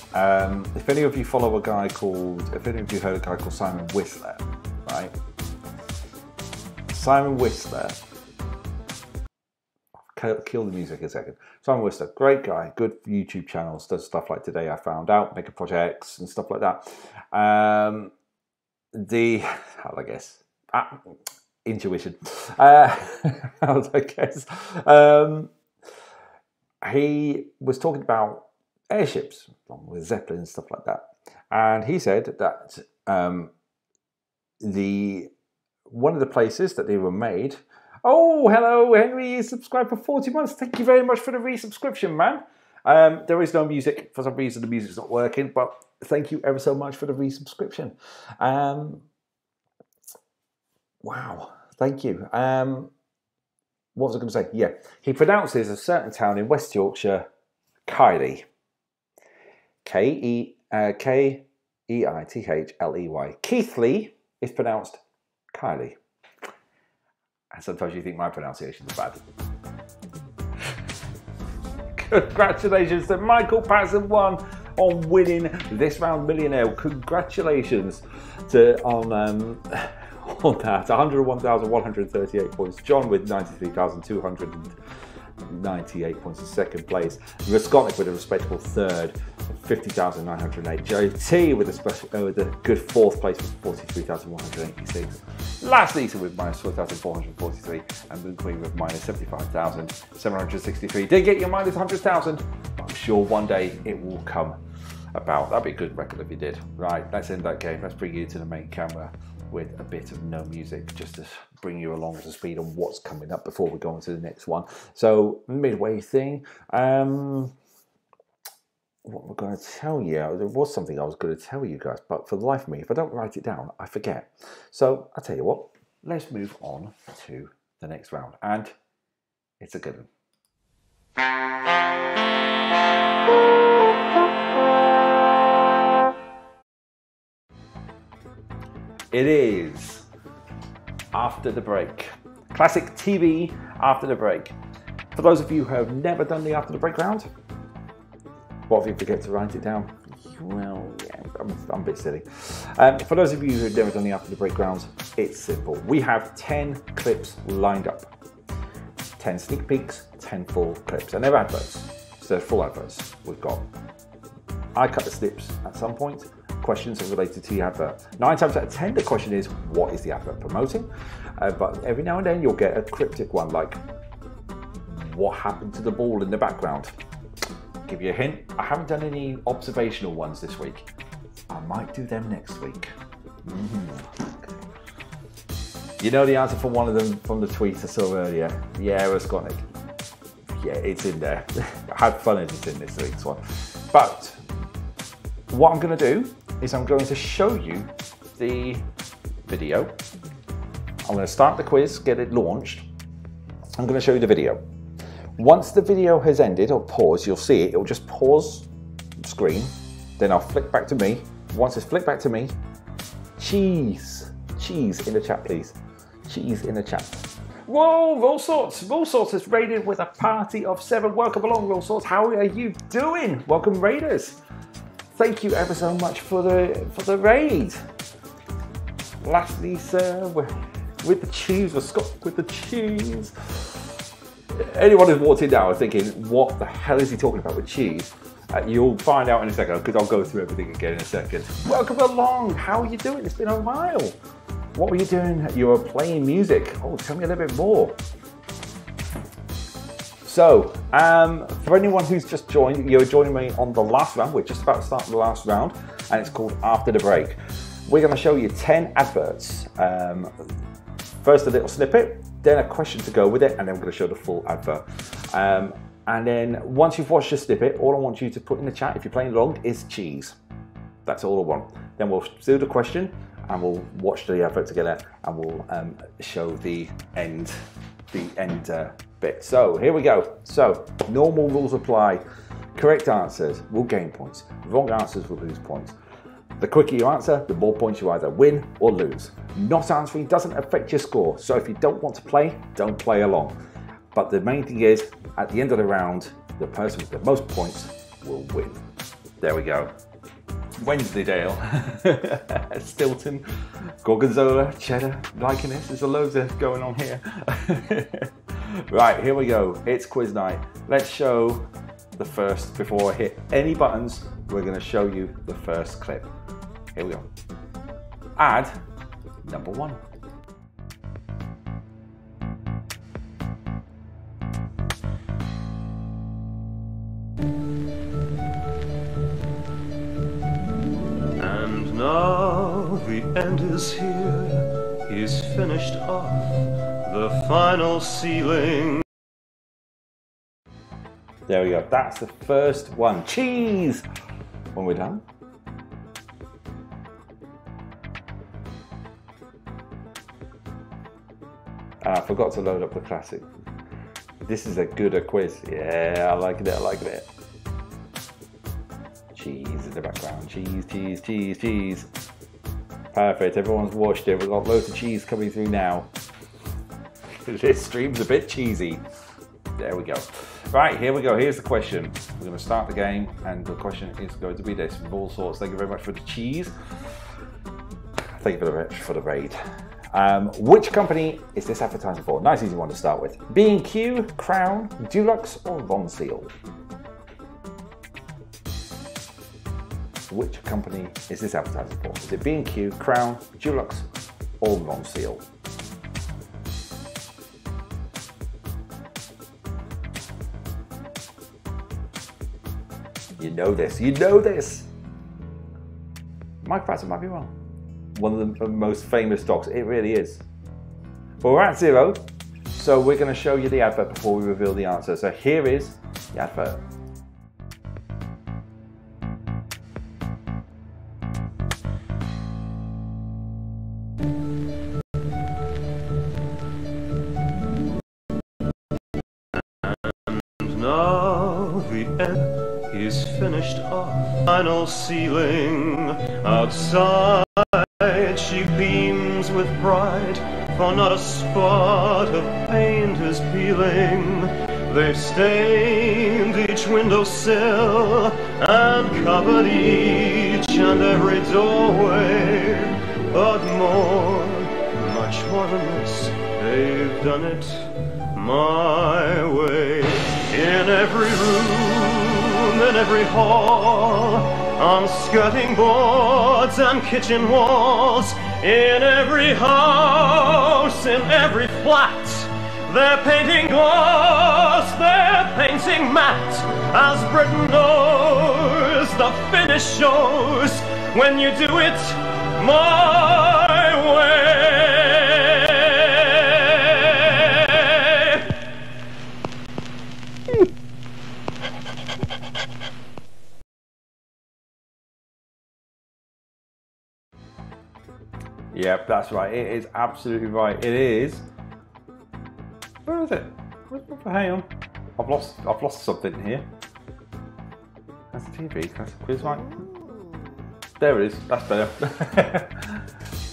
If any of you follow a guy called, if any of you heard a guy called Simon Whistler, right? Simon Whistler, kill the music a second. Simon Whistler, great guy, good YouTube channels, does stuff like Today I Found Out, Mega Projects and stuff like that. How do I guess? Intuition. How do I guess? He was talking about airships, along with Zeppelin and stuff like that. And he said that one of the places that they were made. Oh, hello, Henry, you subscribed for 40 months. Thank you very much for the resubscription, man. There is no music. For some reason, the music's not working, but thank you ever so much for the resubscription. Wow, thank you. What was I going to say? Yeah, he pronounces a certain town in West Yorkshire, Keighley. K-E-I-T-H-L-E-Y. Keighley is pronounced Keighley. And sometimes you think my pronunciation is bad. Congratulations to Michael Patterson won on winning this round millionaire. Congratulations to on that 101,138 points. John with 93,298 points in second place. Raskolnik with a respectable third, 50,908. JT with a good fourth place with 43,186. Last Lisa with minus 4,443, and Moon Queen with minus 75,763. Did get your minus 100,000. I'm sure one day it will come about. That'd be a good record if you did. Right, let's end that game. Let's bring you to the main camera with a bit of no music, just to bring you along to speed on what's coming up before we go on to the next one. So, midway thing. What we're going to tell you, there was something I was going to tell you guys, but for the life of me, if I don't write it down, I forget. So, I'll tell you what, let's move on to the next round, and it's a good one. It is After the Break. Classic TV After the Break. For those of you who have never done the After the Break round, what if you forget to write it down? Well, yeah, I'm a bit silly. For those of you who have never done the After the Break rounds, it's simple. We have 10 clips lined up. 10 sneak peeks, 10 full clips. And they're adverts. So they're full adverts. We've got I cut the snips at some point. Questions are related to the advert. 9 times out of 10, the question is, what is the advert promoting? But every now and then you'll get a cryptic one like, what happened to the ball in the background? Give you a hint, I haven't done any observational ones this week. I might do them next week. You know the answer for one of them from the tweet I saw earlier. Yeah, Raskolnik. Yeah, it's in there. I had fun as it's in this week's one. But what I'm going to do is I'm going to show you the video. I'm going to start the quiz, get it launched. I'm going to show you the video. Once the video has ended or paused, you'll see it. It'll just pause the screen. Then I'll flick back to me. Once it's flicked back to me, cheese in the chat, please. Cheese in the chat. Whoa, Roll Sorts is raided with a party of 7. Welcome along, Roll Sorts. How are you doing? Welcome, Raiders. Thank you ever so much for the raid. Lastly, sir, with the cheese, or Scott with the cheese. Anyone who's walked in now is thinking, what the hell is he talking about with cheese? You'll find out in a second, because I'll go through everything again in a second. Welcome along. How are you doing? It's been a while. What were you doing? You were playing music. Oh, tell me a little bit more. So, for anyone who's just joined, you're joining me on the last round. We're just about to start the last round, and it's called After the Break. We're going to show you 10 adverts. First a little snippet, then a question to go with it, and then we're going to show the full advert. And then once you've watched the snippet, all I want you to put in the chat, if you're playing along, is cheese. That's all I want. Then we'll do the question, and we'll watch the advert together, and we'll show the end bit. So here we go. So normal rules apply. Correct answers will gain points. Wrong answers will lose points. The quicker you answer, the more points you either win or lose. Not answering doesn't affect your score. So if you don't want to play, don't play along. But the main thing is, at the end of the round, the person with the most points will win. There we go. Wednesdaydale, Stilton, Gorgonzola, Cheddar, liking this. There's a loads of going on here. Right, here we go. It's quiz night. Let's show the first, before I hit any buttons, we're going to show you the first clip. Here we go. Ad number 1. And now the end is here. He's finished off the final ceiling. There we go. That's the first one. Cheese! When we're done. And I forgot to load up the classic. This is a good quiz. Yeah, I like it. I like it. Cheese in the background. Cheese, cheese, cheese, cheese. Perfect. Everyone's watched it. We've got loads of cheese coming through now. This stream's a bit cheesy. There we go. Right, here we go. Here's the question. We're going to start the game, and the question is going to be this with all sorts. Thank you very much for the cheese. Thank you very much for the raid. Which company is this advertising for? Nice easy one to start with. B&Q, Crown, Dulux, or Ronseal? Which company is this advertising for? Is it B&Q, Crown, Dulux, or Ronseal? You know this, you know this! Mike Patton might be wrong. One of the most famous dogs, it really is. But we're at 0, so we're going to show you the advert before we reveal the answer. So here is the advert. And now the end is finished off. Final ceiling outside. She beams with pride, for not a spot of paint is peeling. They've stained each windowsill and covered each and every doorway. But more, much more than this, they've done it my way. In every room, in every hall, on skirting boards and kitchen walls, in every house, in every flat, they're painting glass, they're painting matte. As Britain knows, the finish shows when you do it my way. Yep, that's right. It is absolutely right. It is. Where is it? Hang on. I've lost something here. That's the TV. That's a quiz line. There it is. That's better.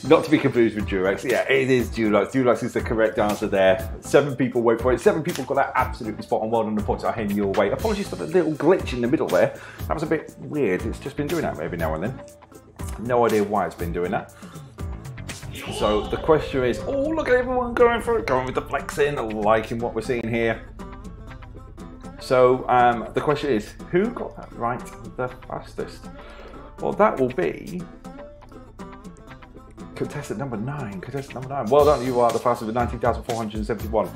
Not to be confused with Durex. Yeah, it is Dulux. Dulux is the correct answer there. 7 people wait for it. 7 people got that absolutely spot on. Well done. The points are heading your way. Apologies for the little glitch in the middle there. That was a bit weird. It's just been doing that every now and then. No idea why it's been doing that. So the question is, oh, look at everyone going for it, going with the flexing, liking what we're seeing here. So the question is, who got that right the fastest? Well, that will be contestant number 9. Contestant number 9. Well done, you are the fastest with 19,471.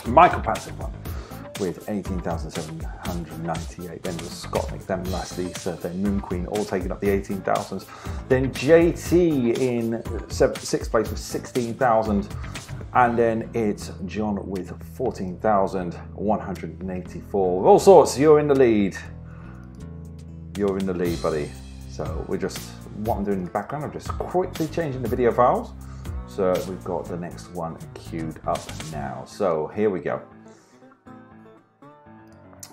Michael Patton won with 18,798. Then it was Scott Nick, then lastly, then Moon Queen, all taking up the 18,000s. Then JT in 6th place with 16,000. And then it's John with 14,184. All sorts, you're in the lead. You're in the lead, buddy. So we're just, what I'm doing in the background, I'm just quickly changing the video files. So we've got the next one queued up now. So here we go.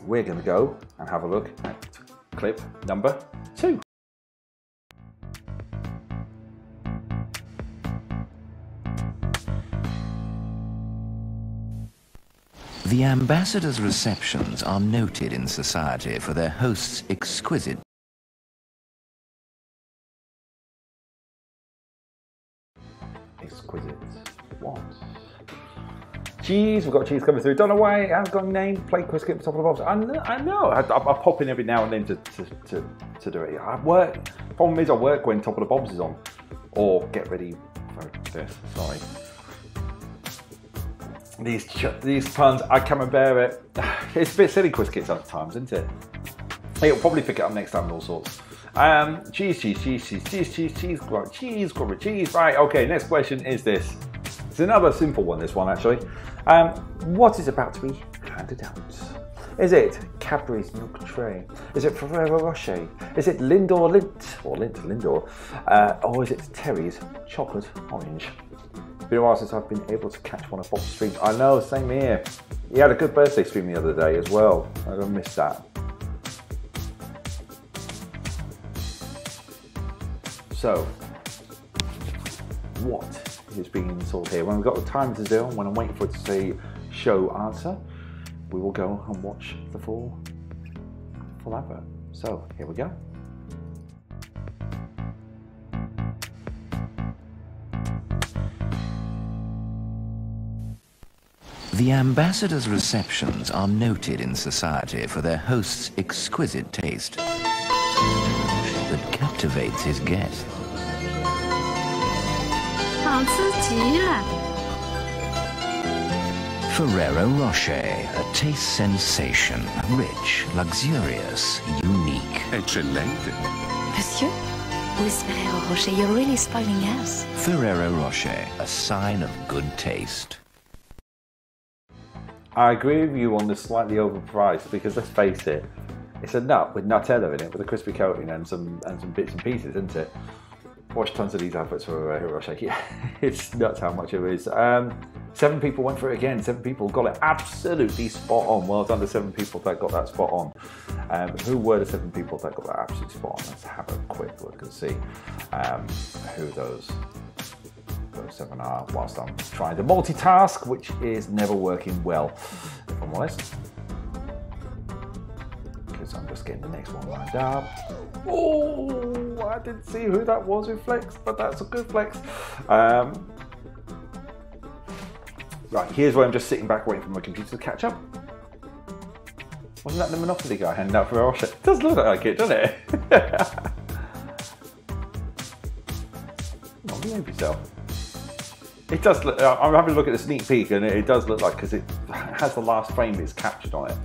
We're going to go and have a look at clip number 2. The ambassadors' receptions are noted in society for their hosts' exquisite what? Cheese, we've got cheese coming through. Don't know why it hasn't got a name. Play quiz skip top of the box. I know. I pop in every now and then to do it. I work. Problem is, I work when Top of the Bobs is on, or get ready for this. Sorry. These puns, I can't bear it. It's a bit silly quiz kits at times, isn't it? It'll probably pick it up next time and all sorts. Cheese. Right, okay, next question is this. It's another simple one, this one actually. What is about to be handed out? Is it Cadbury's milk tray? Is it Ferrero Rocher? Is it Lindor Lint, or Lindor? Or is it Terry's chocolate orange? It's been a while since I've been able to catch one of Bob's streams. I know, same here. He had a good birthday stream the other day as well. I don't miss that. So, what is being installed here? When we've got the time to do, when I'm waiting for it to say show answer, we will go and watch the full advert. So here we go. The ambassador's receptions are noted in society for their host's exquisite taste that captivates his guests. 好吃极了。 Ferrero Rocher, a taste sensation, rich, luxurious, unique. Eccellente. Monsieur, with Ferrero Rocher, you're really spoiling us. Ferrero Rocher, a sign of good taste. I agree with you on the slightly overpriced because let's face it, it's a nut with Nutella in it with a crispy coating and some bits and pieces, isn't it? Watched tons of these adverts for Ferrero Rocher. Yeah, it's nuts how much it is. 7 people went for it again. 7 people got it absolutely spot on. Well done to 7 people that got that spot on. Who were the 7 people that got that absolutely spot on? Let's have a quick look and see who those 7 are whilst I'm trying to multitask, which is never working well, if I'm honest. Because I'm just getting the next one lined up. Oh, I didn't see who that was who flexed, but that's a good flex. Right, here's where I'm just sitting back waiting for my computer to catch up. Wasn't that the Monopoly guy handing out for Roche? It does look like it, doesn't it? Oh, behave yourself. It does look, I'm having a look at the sneak peek and it does look like, because it has the last frame it's captured on it.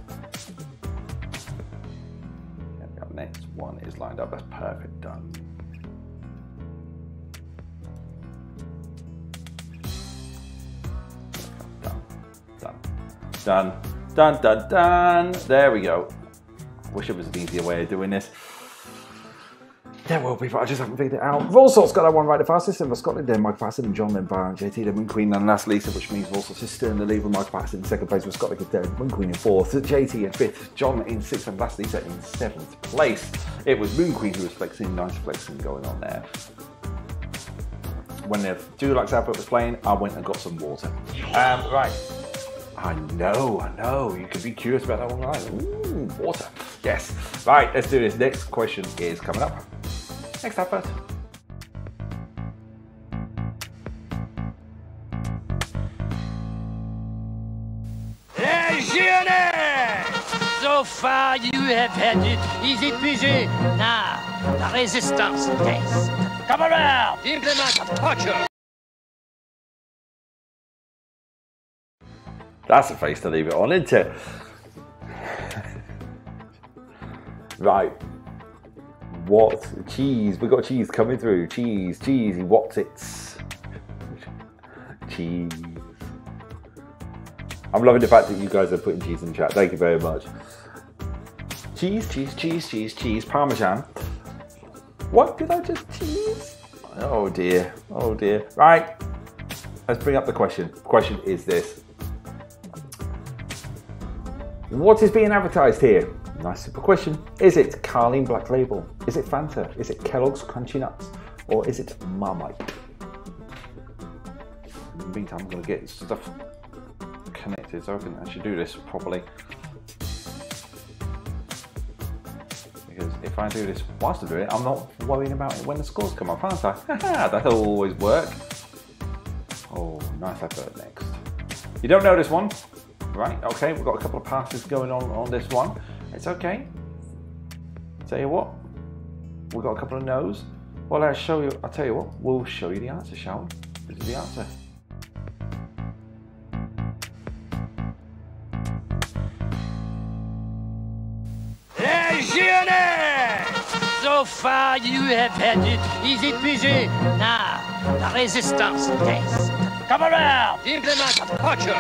There we go, next one is lined up, that's perfect, done. Done. Done, done, done. There we go. Wish it was an easier way of doing this. There will be, but I just haven't figured it out. Volsort's got that one right the fastest. Then Scotland, then Mike Patterson, and John, then Byron, JT, then Moon Queen, and last Lisa, which means Volsort's still in the lead with Mike Patterson in 2nd place with Scotland, then Moon Queen in 4th, JT in 5th, John in 6th, and last Lisa in 7th place. It was Moon Queen who was flexing, nice flexing going on there. When the Dulux advert was playing, I went and got some water. Right. I know. You could be curious about that one, right? Ooh, water. Yes. Right, let's do this. Next question is coming up. Next advert. Légionnaire! So far you have had it easy peasy. Now, the resistance test. Come around, implement a torture. That's a face to leave it on, isn't it? Right. What? Cheese. We've got cheese coming through. Cheese. Cheesy. What's it? Cheese. I'm loving the fact that you guys are putting cheese in the chat. Thank you very much. Cheese, cheese, cheese, cheese, cheese. Parmesan. What did I just cheese? Oh dear. Oh dear. Right. Let's bring up the question. The question is this. What is being advertised here? Nice simple question. Is it Carling Black Label? Is it Fanta? Is it Kellogg's Crunchy Nuts? Or is it Marmite? In the meantime, I'm going to get stuff connected so I can actually do this properly. Because if I do this whilst I do it, I'm not worrying about it when the scores come up, aren't I? Haha, that'll always work. Oh, nice advert next. You don't know this one? Right, okay, we've got a couple of passes going on this one. It's okay. Tell you what, we've got a couple of no's. Well, I'll tell you what, we'll show you the answer, shall we? This is the answer. Légionnaire! So far you have had it easy peasy. Now, the resistance test. Come around, implement a torture.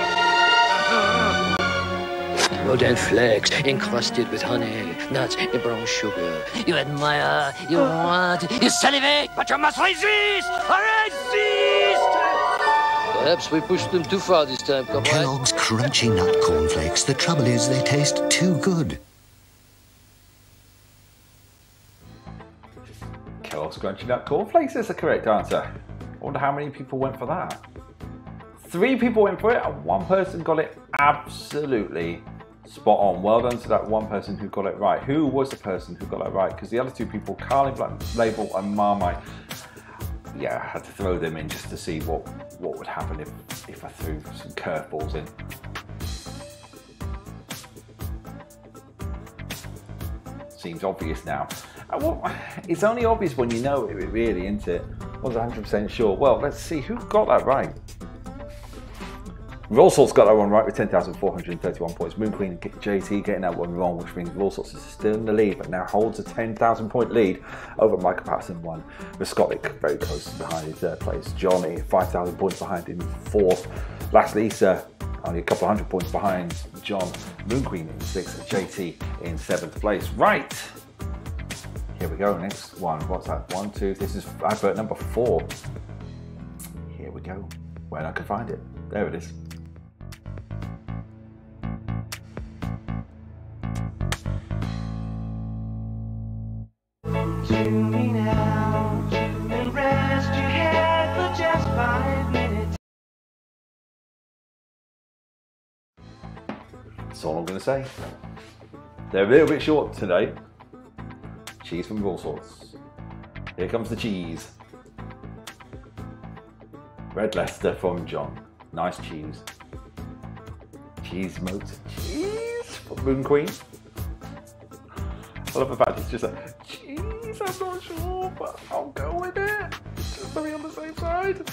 Golden flakes encrusted with honey, nuts, and brown sugar. You admire, you want, you salivate, but you must resist! Resist! Perhaps we pushed them too far this time, comrade. Kellogg's Crunchy Nut Cornflakes. The trouble is they taste too good. Kellogg's Crunchy Nut Cornflakes is the correct answer. I wonder how many people went for that. 3 people went for it and 1 person got it absolutely Spot on. Well done to that one person who got it right. Who was the person who got it right? Because the other two people, Carly Black Label and Marmite, yeah, I had to throw them in just to see what would happen if I threw some curveballs in. Seems obvious now. Well, it's only obvious when you know it, really, isn't it? Wasn't 100% sure. Well, let's see who got that right. All Sorts got that one right with 10,431 points. Moon Queen and JT getting that one wrong, which means All Sorts is still in the lead, but now holds a 10,000 point lead over Michael Patterson 1. With Scottick very close behind in third place. Johnny 5,000 points behind in fourth. Last Lisa only a couple of hundred points behind John. Moon Queen in sixth. JT in seventh place. Right. Here we go. Next one. What's that? 1, 2. This is advert number 4. Here we go. When I can find it. There it is. To me now and rest your head for just 5 minutes. That's all I'm going to say. They're a little bit short today. Cheese from All Sorts. Here comes the cheese. Red Leicester from John. Nice cheese. Cheese smoked cheese from Moon Queen. I love the fact it's just like, cheese, I'm not sure, but I'll go with it. Just to be on the safe side.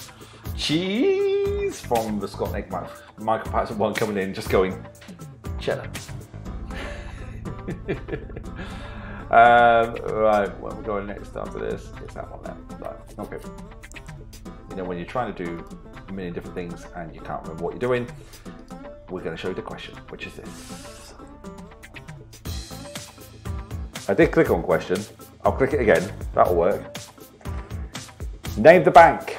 Cheese from the Scott Nick Michael Patterson one coming in, just going, cheddar. Right, where we're going next after this, it's that one there. Right, okay. You know, when you're trying to do a million different things and you can't remember what you're doing, we're going to show you the question, which is this. I did click on question. I'll click it again. That'll work. Name the bank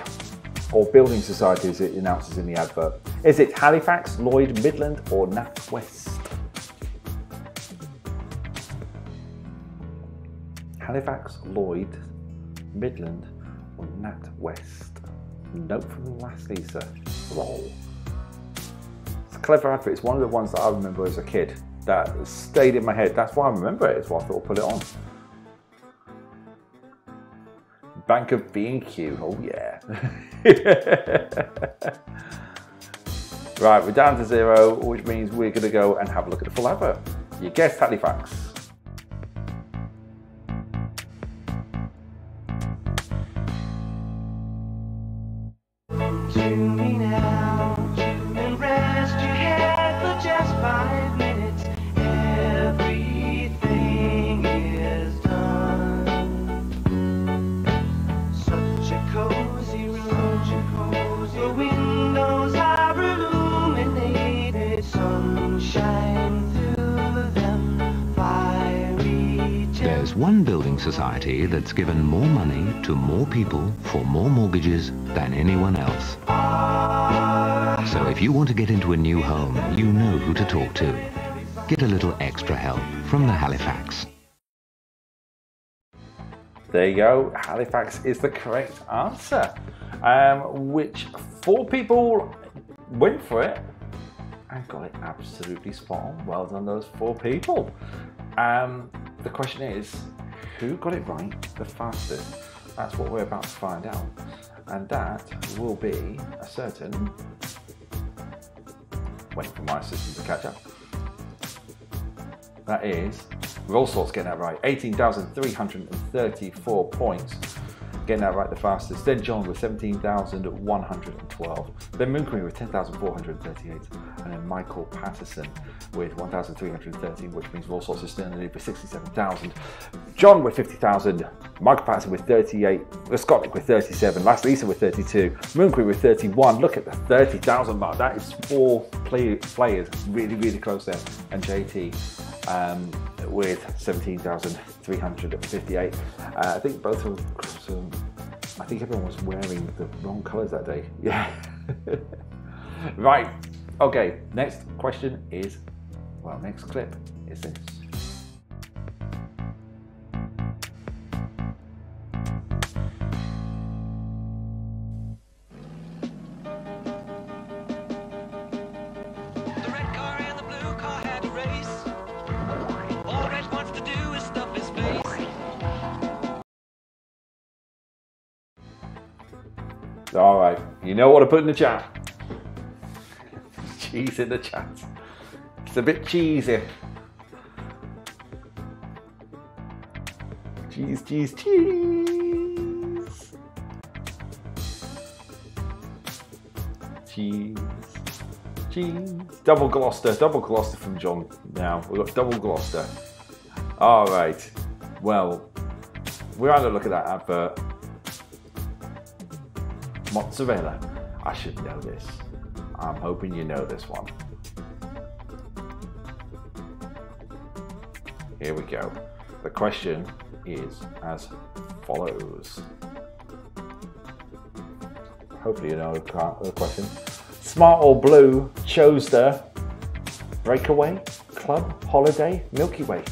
or building societies it announces in the advert. Is it Halifax, Lloyd, Midland, or NatWest? Halifax, Lloyd, Midland, or NatWest? Note from last Lisa. Lol. It's a clever advert. It's one of the ones that I remember as a kid. That stayed in my head. That's why I remember it. That's why I thought I'd put it on. Bank of B&Q. Oh yeah. Right, we're down to 0, which means we're going to go and have a look at the full advert. You guessed Halifax. To me now and rest your head for just 5 minutes. Everything is done. Such a cozy room. The windows are illuminated. Sunshine through them. Fiery. There's one building society that's given more money to more people for more mortgages than anyone else. So if you want to get into a new home, you know who to talk to. Get a little extra help from the Halifax. There you go. Halifax is the correct answer. Which 4 people went for it and got it absolutely spot on. Well done, those 4 people. The question is, who got it right the fastest? That's what we're about to find out. And that will be a certain... Waiting for my assistant to catch up. That is, All Sorts getting that right. 18,334 points. Getting that right the fastest. Then John with 17,112. Then Moon Queen with 10,438. And then Michael Patterson with 1,313, which means All Sorts is still in the lead with 67,000. John with 50,000. Michael Patterson with 38. Scott Nick with 37. Last Lisa with 32. Moon Queen with 31. Look at the 30,000 mark. That is 4 players really, really close there. And JT with 17,358. I think both of them, I think everyone was wearing the wrong colours that day. Yeah. Right. Okay. Next question is, well, next clip is this. The red car and the blue car had to race. All right, you know what to put in the chat. Cheese in the chat. It's a bit cheesy. Cheese, cheese, cheese. Cheese, cheese. Double Gloucester from John now. We've got double Gloucester. All right, well, we had a look at that advert. Mozzarella. I should know this. I'm hoping you know this one. Here we go. The question is as follows. Hopefully you know the question. Smart or Blue chose the Breakaway, Club, Holiday, Milky Way.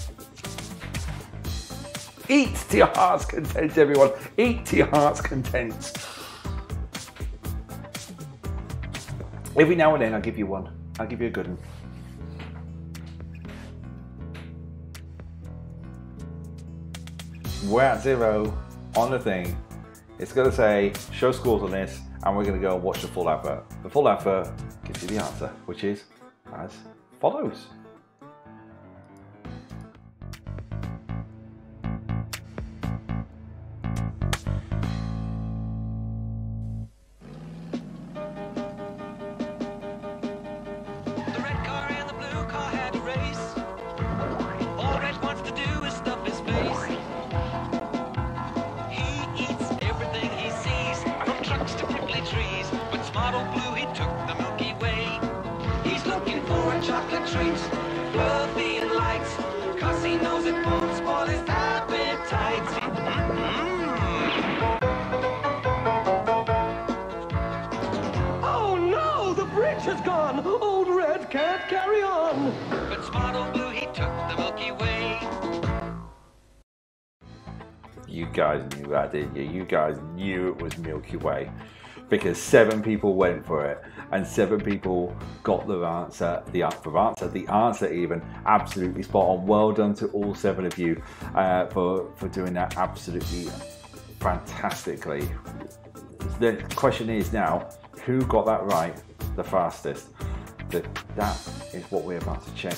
Eat to your heart's content, everyone. Eat to your heart's content. Every now and then I'll give you one. I'll give you a good one. We're at 0 on the thing. It's going to say show scores on this, and we're going to go and watch the full advert. The full advert gives you the answer, which is as follows. The red car and the blue car had a race. All Red wants to do is stuff his face. He eats everything he sees, from trucks to prickly trees. But smart old Blue, he took the Milky Way. He's looking for a chocolate treat, fluffy and light, 'cause he knows it won't spoil his appetite. Oh no, the bridge has gone. Old Red can't carry on. But smart old Blue, he took the Milky Way. You guys knew that, didn't you? You guys knew it was Milky Way because 7 people went for it and 7 people got the answer, the answer even absolutely spot on. Well done to all 7 of you for doing that absolutely fantastically. The question is now, who got that right the fastest? That is what we're about to check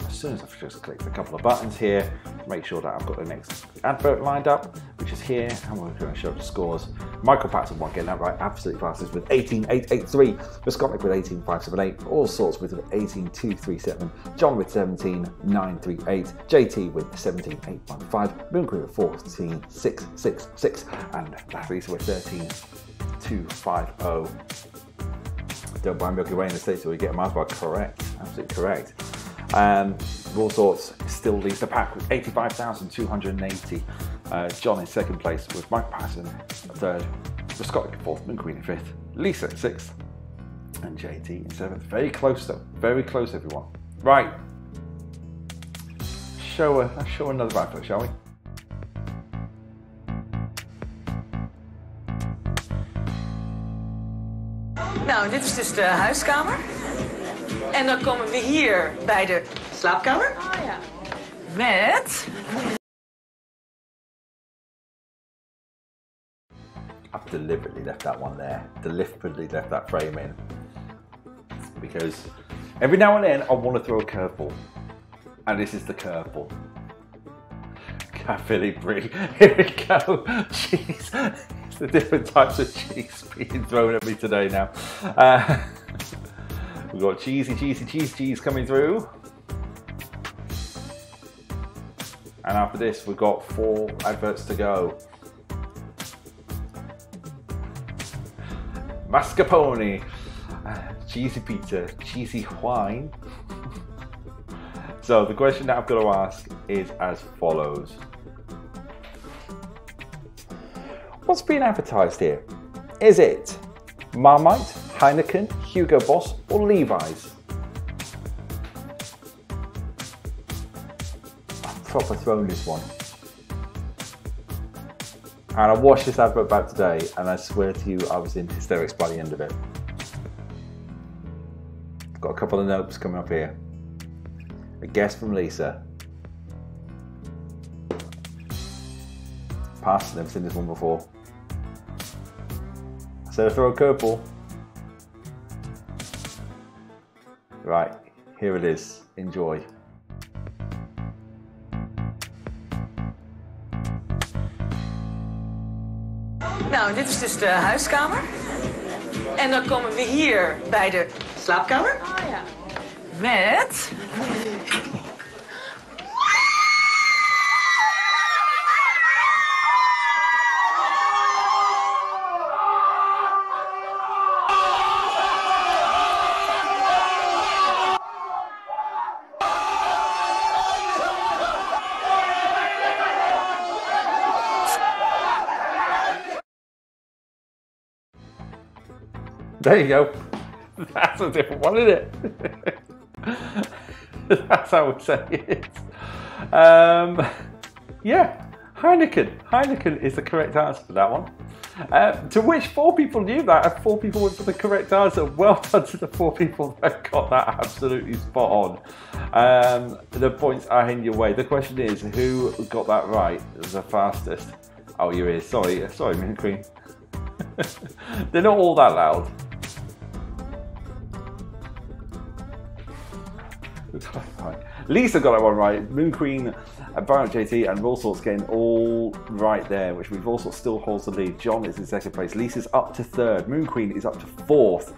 as soon as I've just clicked a couple of buttons here to make sure that I've got the next advert lined up, which is here, and we're going to show the scores. Michael Patton won't get that right, absolutely fastest with 18,883. Visconic with 18,578. All Sorts with 18,237. John with 17,938. JT with 17,815. Moon Crew with 14,666. And Lisa with 13,250. Don't buy Milky Way in the States or you get a Mars bar. Correct, absolutely correct. All Sorts still leads the pack with 85,280. John in second place with Mike Patton third, Scott in fourth, and Queen in fifth, Lisa in sixth, and JT in seventh. Very close though, very close everyone. Right, show another advert, shall we? Nou, dit is dus de huiskamer. En dan komen we hier bij de slaapkamer. Oh ja. Met... I've deliberately left that one there. Deliberately left that frame in. Because every now and then I want to throw a curveball. And this is the curveball. Philly Brie. Here we go. Cheese. It's the different types of cheese being thrown at me today now. We've got cheese coming through. And after this, we've got 4 adverts to go. Mascarpone, cheesy pizza, cheesy wine. So the question that I've got to ask is as follows. What's being advertised here? Is it Marmite, Heineken, Hugo Boss, or Levi's? I've proper thrown this one. And I watched this advert back today, and I swear to you, I was in hysterics by the end of it. Got a couple of notes coming up here. A guess from Lisa. Passed, never seen this one before. So throw a curveball. Right, here it is. Enjoy. Nou, dit is dus de huiskamer. En dan komen we hier bij de slaapkamer. Oh ja. Met... There you go. That's a different one, isn't it? That's how we say it. Yeah, Heineken. Heineken is the correct answer for that one. To which 4 people knew that, and 4 people went for the correct answer. Well done to the 4 people that got that absolutely spot on. The points are in your way. The question is, who got that right the fastest? Oh, your ears. Sorry, Moon Queen. They're not all that loud. Lisa got that one right. Moon Queen, Baron JT, and Raw Sorts getting all right there, which means Raw Sorts still holds the lead. John is in 2nd place. Lisa's up to 3rd. Moon Queen is up to 4th.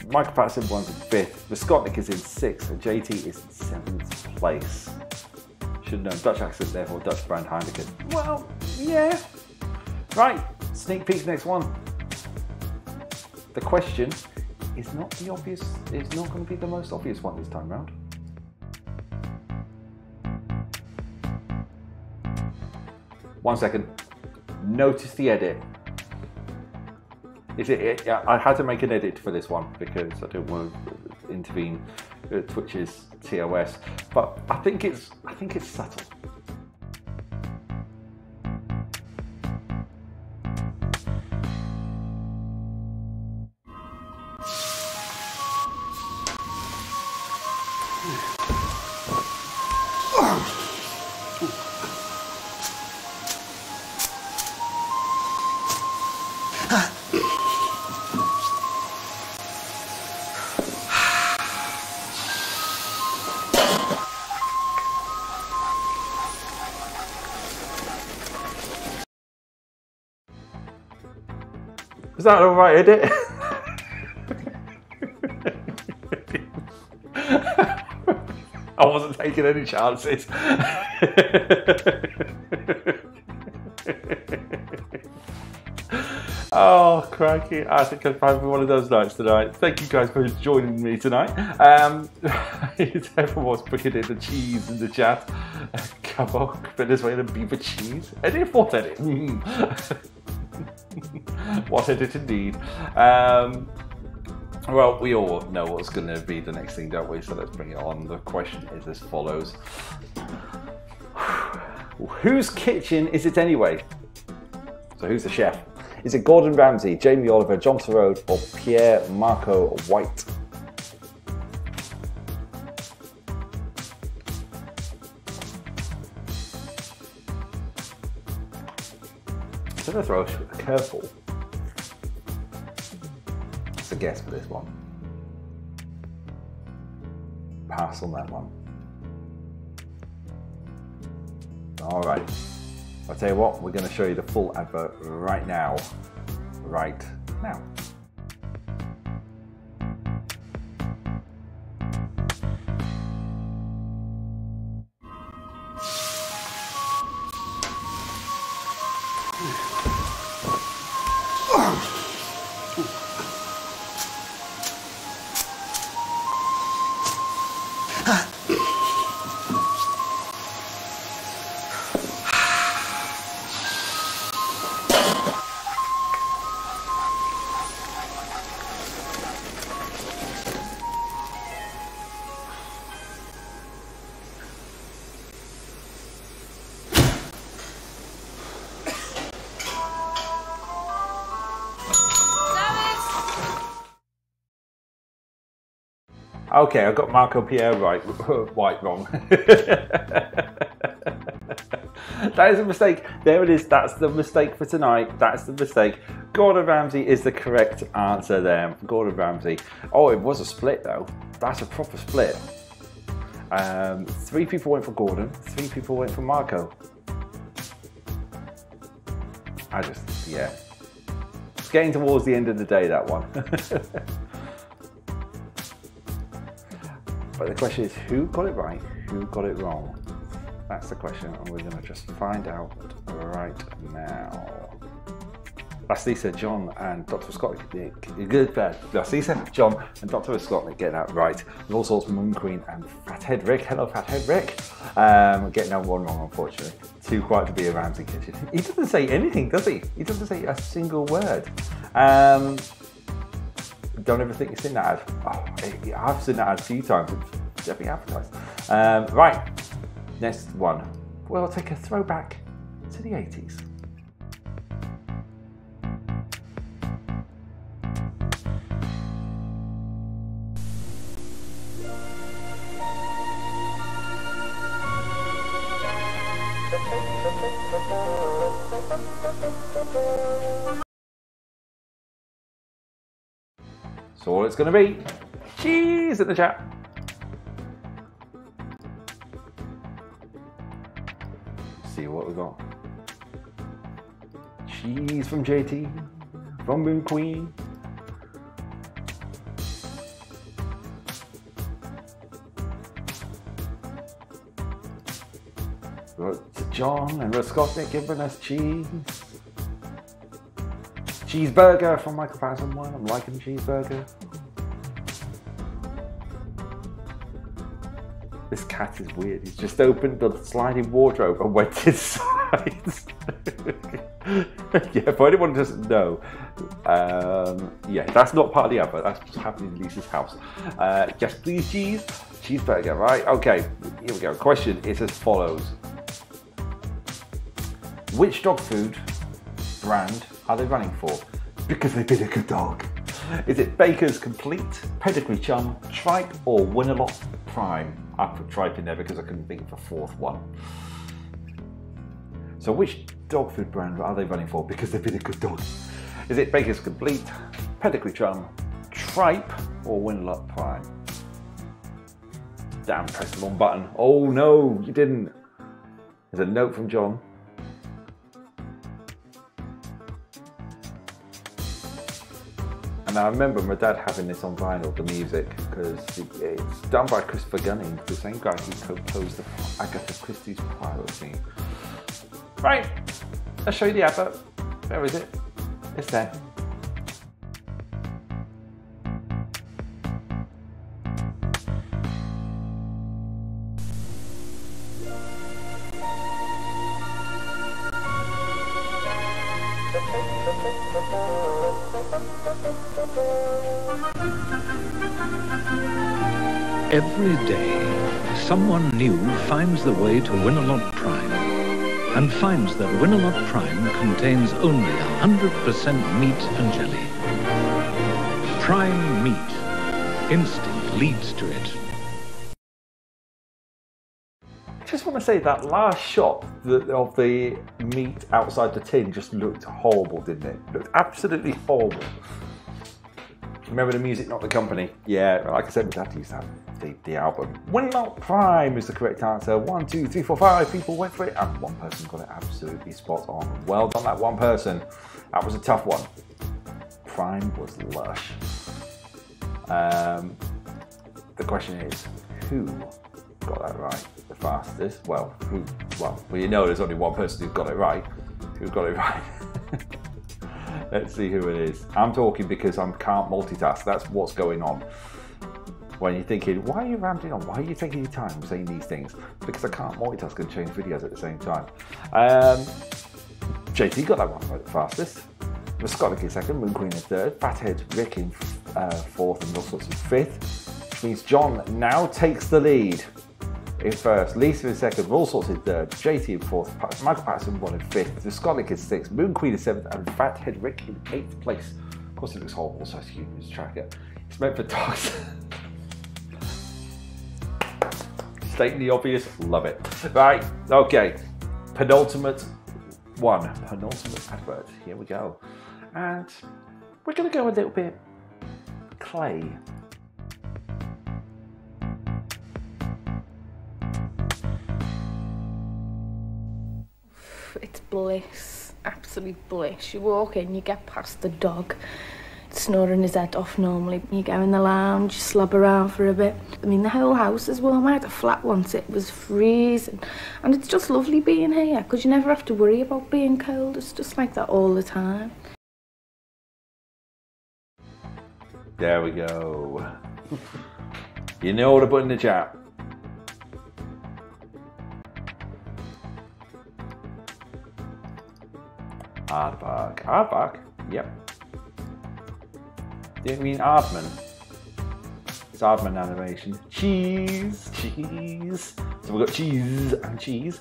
Michael Patterson won in 5th. Viscotnik is in 6th, and JT is in 7th place. Should know Dutch accent, therefore Dutch brand Heineken. Well, yeah. Right, sneak peek next one. The question is not the obvious. It's not going to be the most obvious one this time round. One second. Notice the edit. Is it? Yeah, I had to make an edit for this one because I don't want to intervene Twitch's TOS. But I think it's subtle. Is that all right, edit? I wasn't taking any chances. Oh, crikey. I think I'm having one of those nights tonight. Thank you guys for joining me tonight. Everyone was putting in the cheese in the chat. Come on, Venezuelan beaver cheese. Edit? What edit? What edit indeed. Well, we all know what's going to be the next thing, don't we? So let's bring it on. The question is as follows. Whose kitchen is it anyway? So who's the chef? Is it Gordon Ramsay, Jamie Oliver, John Turode, or Pierre Marco White? I'm going to throw a curveball. It's a guess for this one. Pass on that one. All right. I'll tell you what, we're going to show you the full advert right now. Right now. Okay, I got Marco Pierre right, White wrong. That is a mistake. There it is. That's the mistake for tonight. That's the mistake. Gordon Ramsay is the correct answer there. Gordon Ramsay. Oh, it was a split though. That's a proper split. 3 people went for Gordon, 3 people went for Marco. Yeah. It's getting towards the end of the day, that one. But the question is, who got it right, who got it wrong? That's the question, and we're going to just find out right now. That's Lisa, John, and Dr. Scott. That's Lisa, John, and Dr. Scott get that right. With all sorts of Moon Queen and Fathead Rick. Hello, Fathead Rick. Getting that one wrong, unfortunately. Too quiet to be a Ramsay kitchen. He doesn't say anything, does he? He doesn't say a single word. Don't ever think you've seen that ad. Oh, I've seen that ad a few times. It's definitely advertised. Right, next one. We'll take a throwback to the 80s. So all it's going to be, cheese in the chat. Let's see what we got. Cheese from JT, from Moon Queen. John and Roscotnik giving us cheese. Cheeseburger from Michael Patterson one. I'm liking the cheeseburger. This cat is weird. He's just opened the sliding wardrobe and went inside. Yeah, for anyone who doesn't know, yeah, that's not part of the advert. That's what's happening in Lisa's house. Yes, please, cheese. Cheeseburger, right? Okay, here we go. Question is as follows. Which dog food brand are they running for? Because they've been a good dog. Is it Baker's Complete, Pedigree Chum, Tripe, or Winalot Prime? I put Tripe in there because I couldn't think of a fourth one. So which dog food brand are they running for? Because they've been a good dog. Is it Baker's Complete, Pedigree Chum, Tripe, or Winalot Prime? Damn, press the wrong button. Oh no, you didn't. There's a note from John. And I remember my dad having this on vinyl, the music, because it's done by Christopher Gunning, the same guy who composed the Agatha Christie's Poirot theme. Right, let's show you the advert. Where is it? It's there. Every day, someone new finds the way to Winalot Prime and finds that Winalot Prime contains only 100% meat and jelly. Prime meat. Instinct leads to it. I just want to say that last shot of the meat outside the tin just looked horrible, didn't it? Looked absolutely horrible. Remember the music, not the company? Yeah, like I said, my dad used to have the album. Winalot Prime is the correct answer. 1, 2, 3, 4, 5 people went for it, and one person got it absolutely spot on. Well done, that one person. That was a tough one. Prime was lush. The question is, who got that right the fastest? Well, you know there's only one person who got it right. Who got it right? Let's see who it is. I'm talking because I can't multitask. That's what's going on. When you're thinking, why are you rambling on? Why are you taking your time saying these things? Because I can't multitask and change videos at the same time. JT got that one right the fastest. Scottish in second, Moon Queen in third, Fathead Rick in fourth, and all sorts in fifth. Which means John now takes the lead in first, Lisa in second, all sorts in third, JT in fourth, Michael Patterson won in fifth, the Scotland in sixth, Moon Queen in seventh, and Fathead Rick in eighth place. Of course, it looks horrible, so it's huge tracker. It's meant for dogs. Stating the obvious, love it. Right, okay. Penultimate advert. Here we go. and we're going to go a little bit clay. It's bliss, absolute bliss. You walk in, you get past the dog, snoring his head off normally. You go in the lounge, you slob around for a bit. I mean, the whole house is warm. I had a flat once, it was freezing. And it's just lovely being here, because you never have to worry about being cold. It's just like that all the time. There we go. You know what to put in the chat. Aardvark. Aardvark? Yep. Do you mean Aardman? It's Aardman animation. Cheese! Cheese! So we've got cheese and cheese.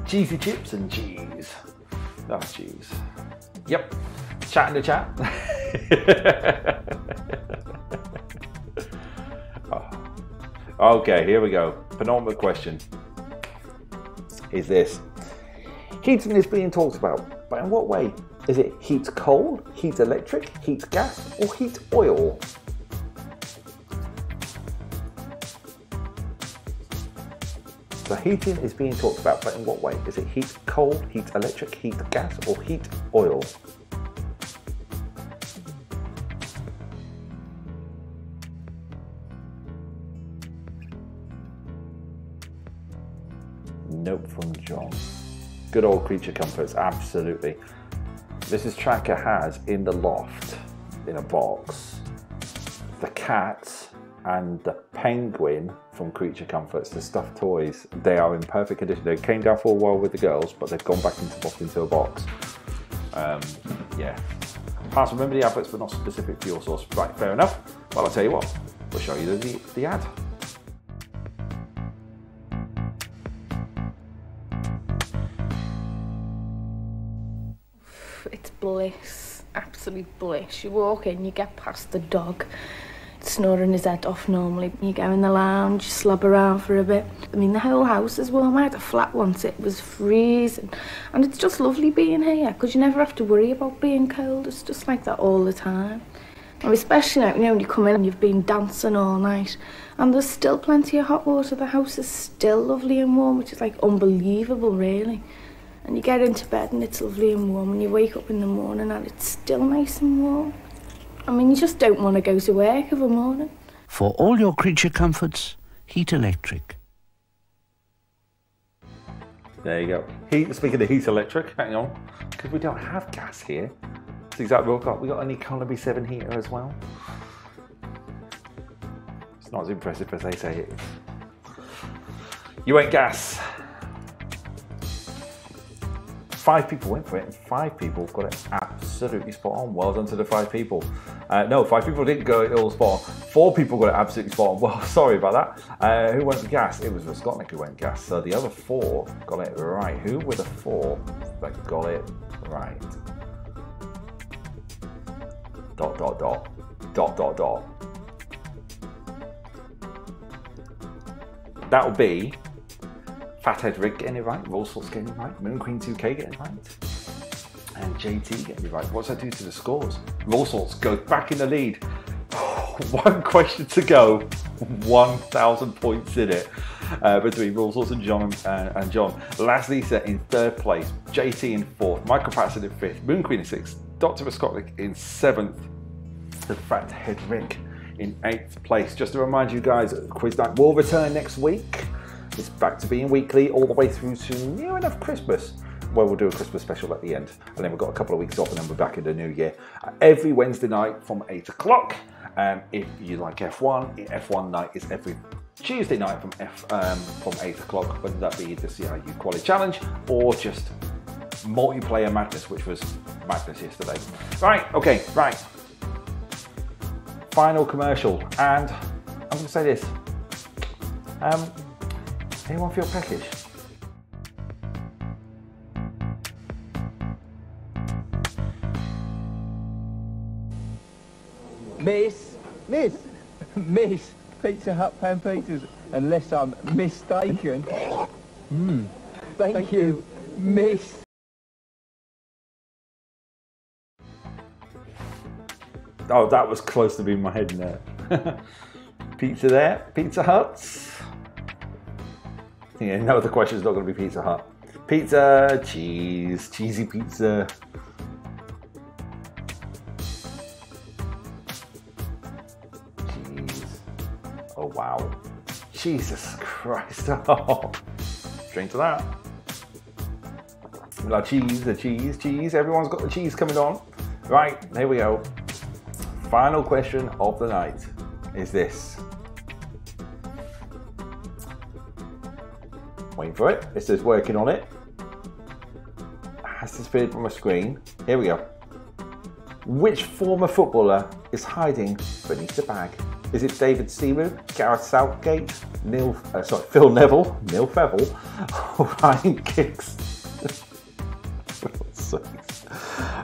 Cheesy chips and cheese. That's cheese. Yep. Chat in the chat. Oh. Okay, here we go. Penultimate question is this. Heating is being talked about, but in what way? Is it heat coal, heat electric, heat gas, or heat oil? So heating is being talked about, but in what way? Is it heat coal, heat electric, heat gas, or heat oil? Nope from John. Good old creature comforts, absolutely. Mrs. Tracker has in the loft, in a box, the cat and the penguin from Creature Comforts, the stuffed toys. They are in perfect condition. They came down for a while with the girls, but they've gone back into a box. Yeah. Can't remember the adverts, but not specific to your source. Right, fair enough. Well, I'll tell you what, we'll show you the ad. It's bliss, absolute bliss. You walk in, you get past the dog, snoring his head off normally. You go in the lounge, you slob around for a bit. I mean, the whole house is warm. I had a flat once, it was freezing. And it's just lovely being here, because you never have to worry about being cold. It's just like that all the time. And especially now, you know, when you come in and you've been dancing all night, and there's still plenty of hot water. The house is still lovely and warm, which is like unbelievable, really. And you get into bed and it's lovely and warm, and you wake up in the morning and it's still nice and warm. I mean, you just don't want to go to work of a morning. For all your creature comforts, Heat Electric. There you go. Speaking of heat electric, hang on, because we don't have gas here. That's exactly what we've got. We've got an Economy 7 heater as well. It's not as impressive as they say it is. You ain't gas. 5 people went for it, and 5 people got it absolutely spot on. Well done to the 5 people. No, 5 people didn't go it all spot on. 4 people got it absolutely spot on. Well, sorry about that. Who went for gas? It was Skotnik who went gas. So the other 4 got it right. Who were the 4 that got it right? ... That will be Fathead Rick getting it right, Rollsorts getting it right, Moon Queen 2K getting it right, and JT getting it right. What's that do to the scores? Rollsorts goes back in the lead. 1 question to go, 1,000 points in it between Rollsorts and John. Last Lisa in 3rd place, JT in 4th, Michael Patterson in 5th, Moon Queen in 6th, Dr. Skotnik in 7th, the Fathead Rick in 8th place. Just to remind you guys, Quiz Night will return next week. It's back to being weekly all the way through to near enough Christmas, where we'll do a Christmas special at the end. And then we've got a couple of weeks off, and then we're back in the new year. Every Wednesday night from 8 o'clock. If you like F1 night is every Tuesday night from 8 o'clock, whether that be the CIU Quality Challenge or just multiplayer madness, which was madness yesterday. Right, okay, right. Final commercial, and I'm going to say this. Anyone feel peckish? Miss, Pizza Hut pan pizzas, unless I'm mistaken. Thank you. Miss. Oh, that was close to being my head in there. Pizza there, Pizza Huts. Yeah, no, the question's not going to be Pizza Hut. Pizza, cheese, cheesy pizza. Cheese. Oh, wow. Jesus Christ. Oh. Drink to that. We like cheese, the cheese, cheese. Everyone's got the cheese coming on. Right, here we go. Final question of the night is this. Waiting for it. It says working on it. Has disappeared from my screen. Here we go. Which former footballer is hiding beneath the bag? Is it David Seaman, Gareth Southgate, Phil Neville, Neil Fevell, or Ryan Giggs?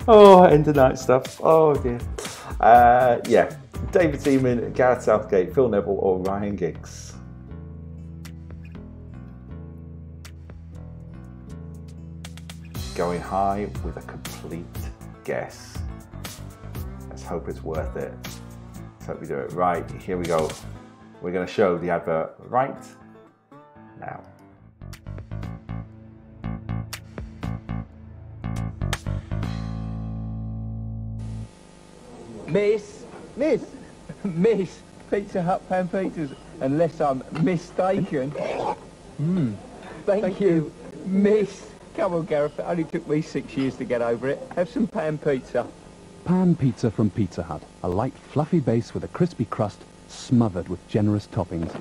Oh, end of night stuff. Oh dear. Yeah, David Seaman, Gareth Southgate, Phil Neville, or Ryan Giggs? Going high with a complete guess. Let's hope it's worth it. Let's hope we do it right. Here we go. We're going to show the advert right now. Miss, Pizza Hut pan pizzas, unless I'm mistaken. Thank you, Miss. Come on, Gareth, it only took me 6 years to get over it. Have some pan pizza. Pan pizza from Pizza Hut. A light, fluffy base with a crispy crust smothered with generous toppings.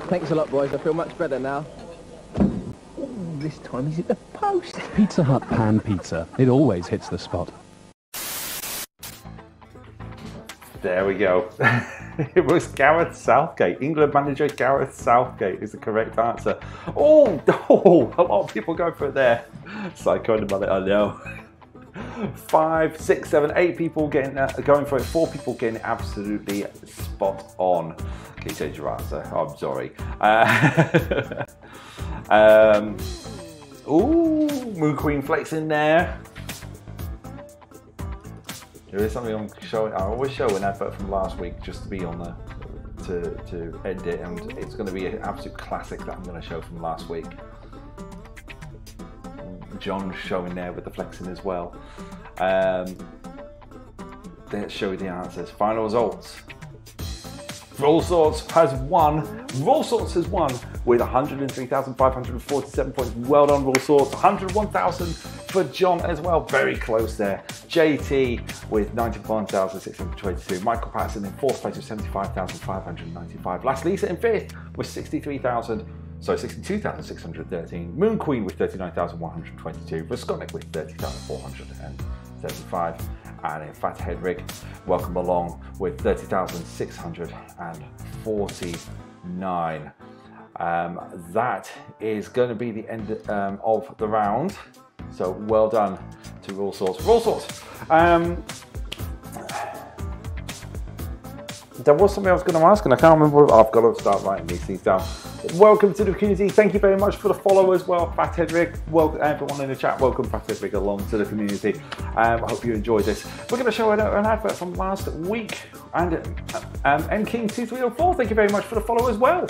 Thanks a lot, boys. I feel much better now. Ooh, this time he's at the post. Pizza Hut pan pizza. It always hits the spot. There we go. It was Gareth Southgate. England manager Gareth Southgate is the correct answer. Oh, a lot of people go for it there. Psychoed about it, I know. 5, 6, 7, 8 people going for it. 4 people getting it absolutely spot on. Can you change your answer? Oh, I'm sorry. Ooh, Moon Queen Flex in there. There is something I'm showing. I always show an advert from last week just to be on the to end it, and it's going to be an absolute classic that I'm going to show from last week. John's showing there with the flexing as well. Let's show you the answers. Final results. Roll Sorts has won. Roll Sorts has won with 103,547 points. Well done, Roll Sorts. 101,000 for John as well. Very close there. JT with 91,622. Michael Patterson in 4th place with 75,595. Last Lisa in 5th with 62,613. Moon Queen with 39,122. Voskonic with 30,435. And in Fathead Rig, welcome along with 30,649. That is going to be the end of the round. So well done to Roll Sorts. Roll Sorts. There was something I was going to ask and I can't remember. I've got to start writing these things down. Welcome to the community. Thank you very much for the follow as well, Fathead Rig. Welcome everyone in the chat. Welcome Fathead Rig along to the community. I hope you enjoyed this. We're going to show an advert from last week, and MKing2304. Thank you very much for the follow as well.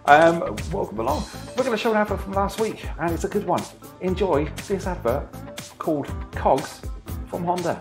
Welcome along. We're going to show an advert from last week, and it's a good one. Enjoy this advert called Cogs from Honda.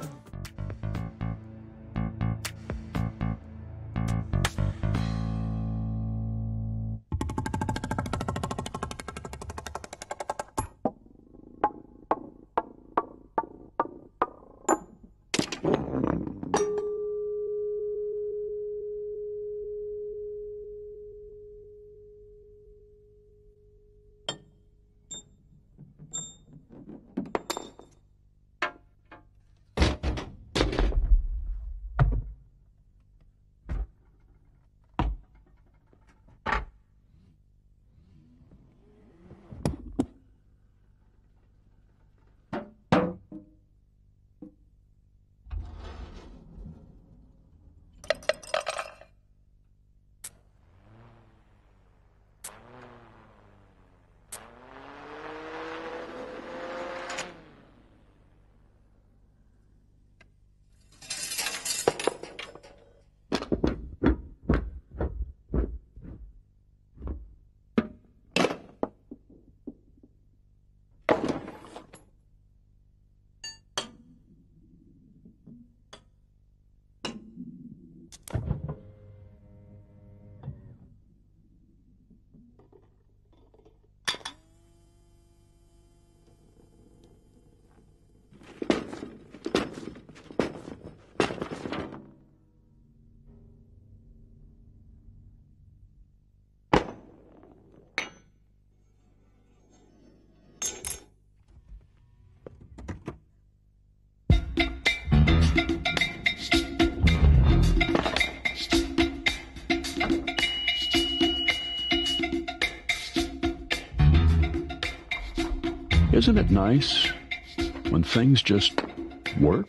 Isn't it nice when things just work?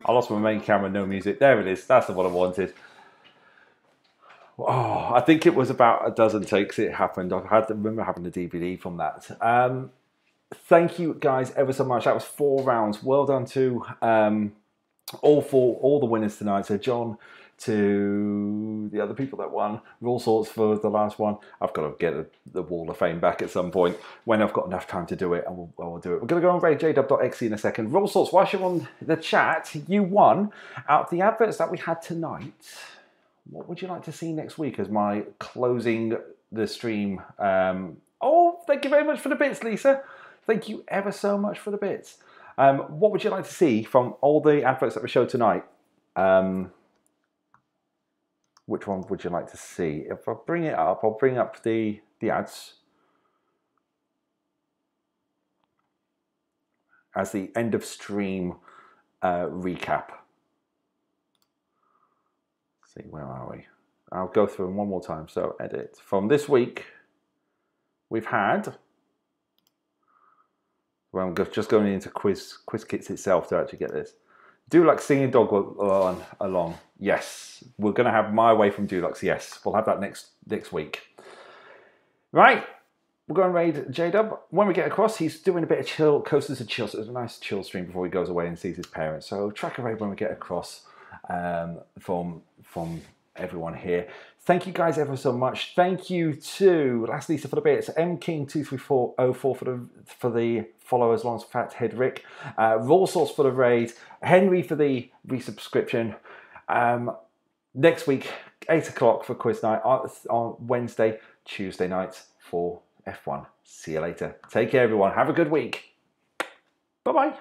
I lost my main camera, no music. There it is. That's the one I wanted. Oh, I think it was about a dozen takes it happened. I remember having the DVD from that. Thank you guys ever so much. That was 4 rounds. Well done to all the winners tonight. So John, to the other people that won, All Sorts for the last one. I've got to get the Wall of Fame back at some point when I've got enough time to do it, and we'll do it. We're going to go on raidjw.exe in a second. All Sorts, whilst you're on the chat, you won out the adverts that we had tonight. What would you like to see next week as my closing the stream? Oh, thank you very much for the bits, Lisa. Thank you ever so much for the bits. What would you like to see from all the adverts that we showed tonight? Which one would you like to see? If I bring it up, I'll bring up the ads as the end of stream recap. Let's see, where are we? I'll go through them one more time. So edit. From this week, we've had... Well, I'm just going into quiz kits itself to actually get this. Dulux singing dog along. Yes, we're going to have My Way from Dulux. Yes, we'll have that next week. Right, we're going to raid J-Dub. When we get across, he's doing a bit of chill, Coasters of Chill. So it's a nice chill stream before he goes away and sees his parents. So track a raid when we get across from everyone here. Thank you guys ever so much. Thank you to Last Lisa for the bits, MKing23404 for the followers, Lawrence Fat Head Rick, Raw Sauce for the raid, Henry for the resubscription. Next week, 8 o'clock for quiz night on Wednesday, Tuesday nights for F1. See you later. Take care, everyone. Have a good week. Bye-bye.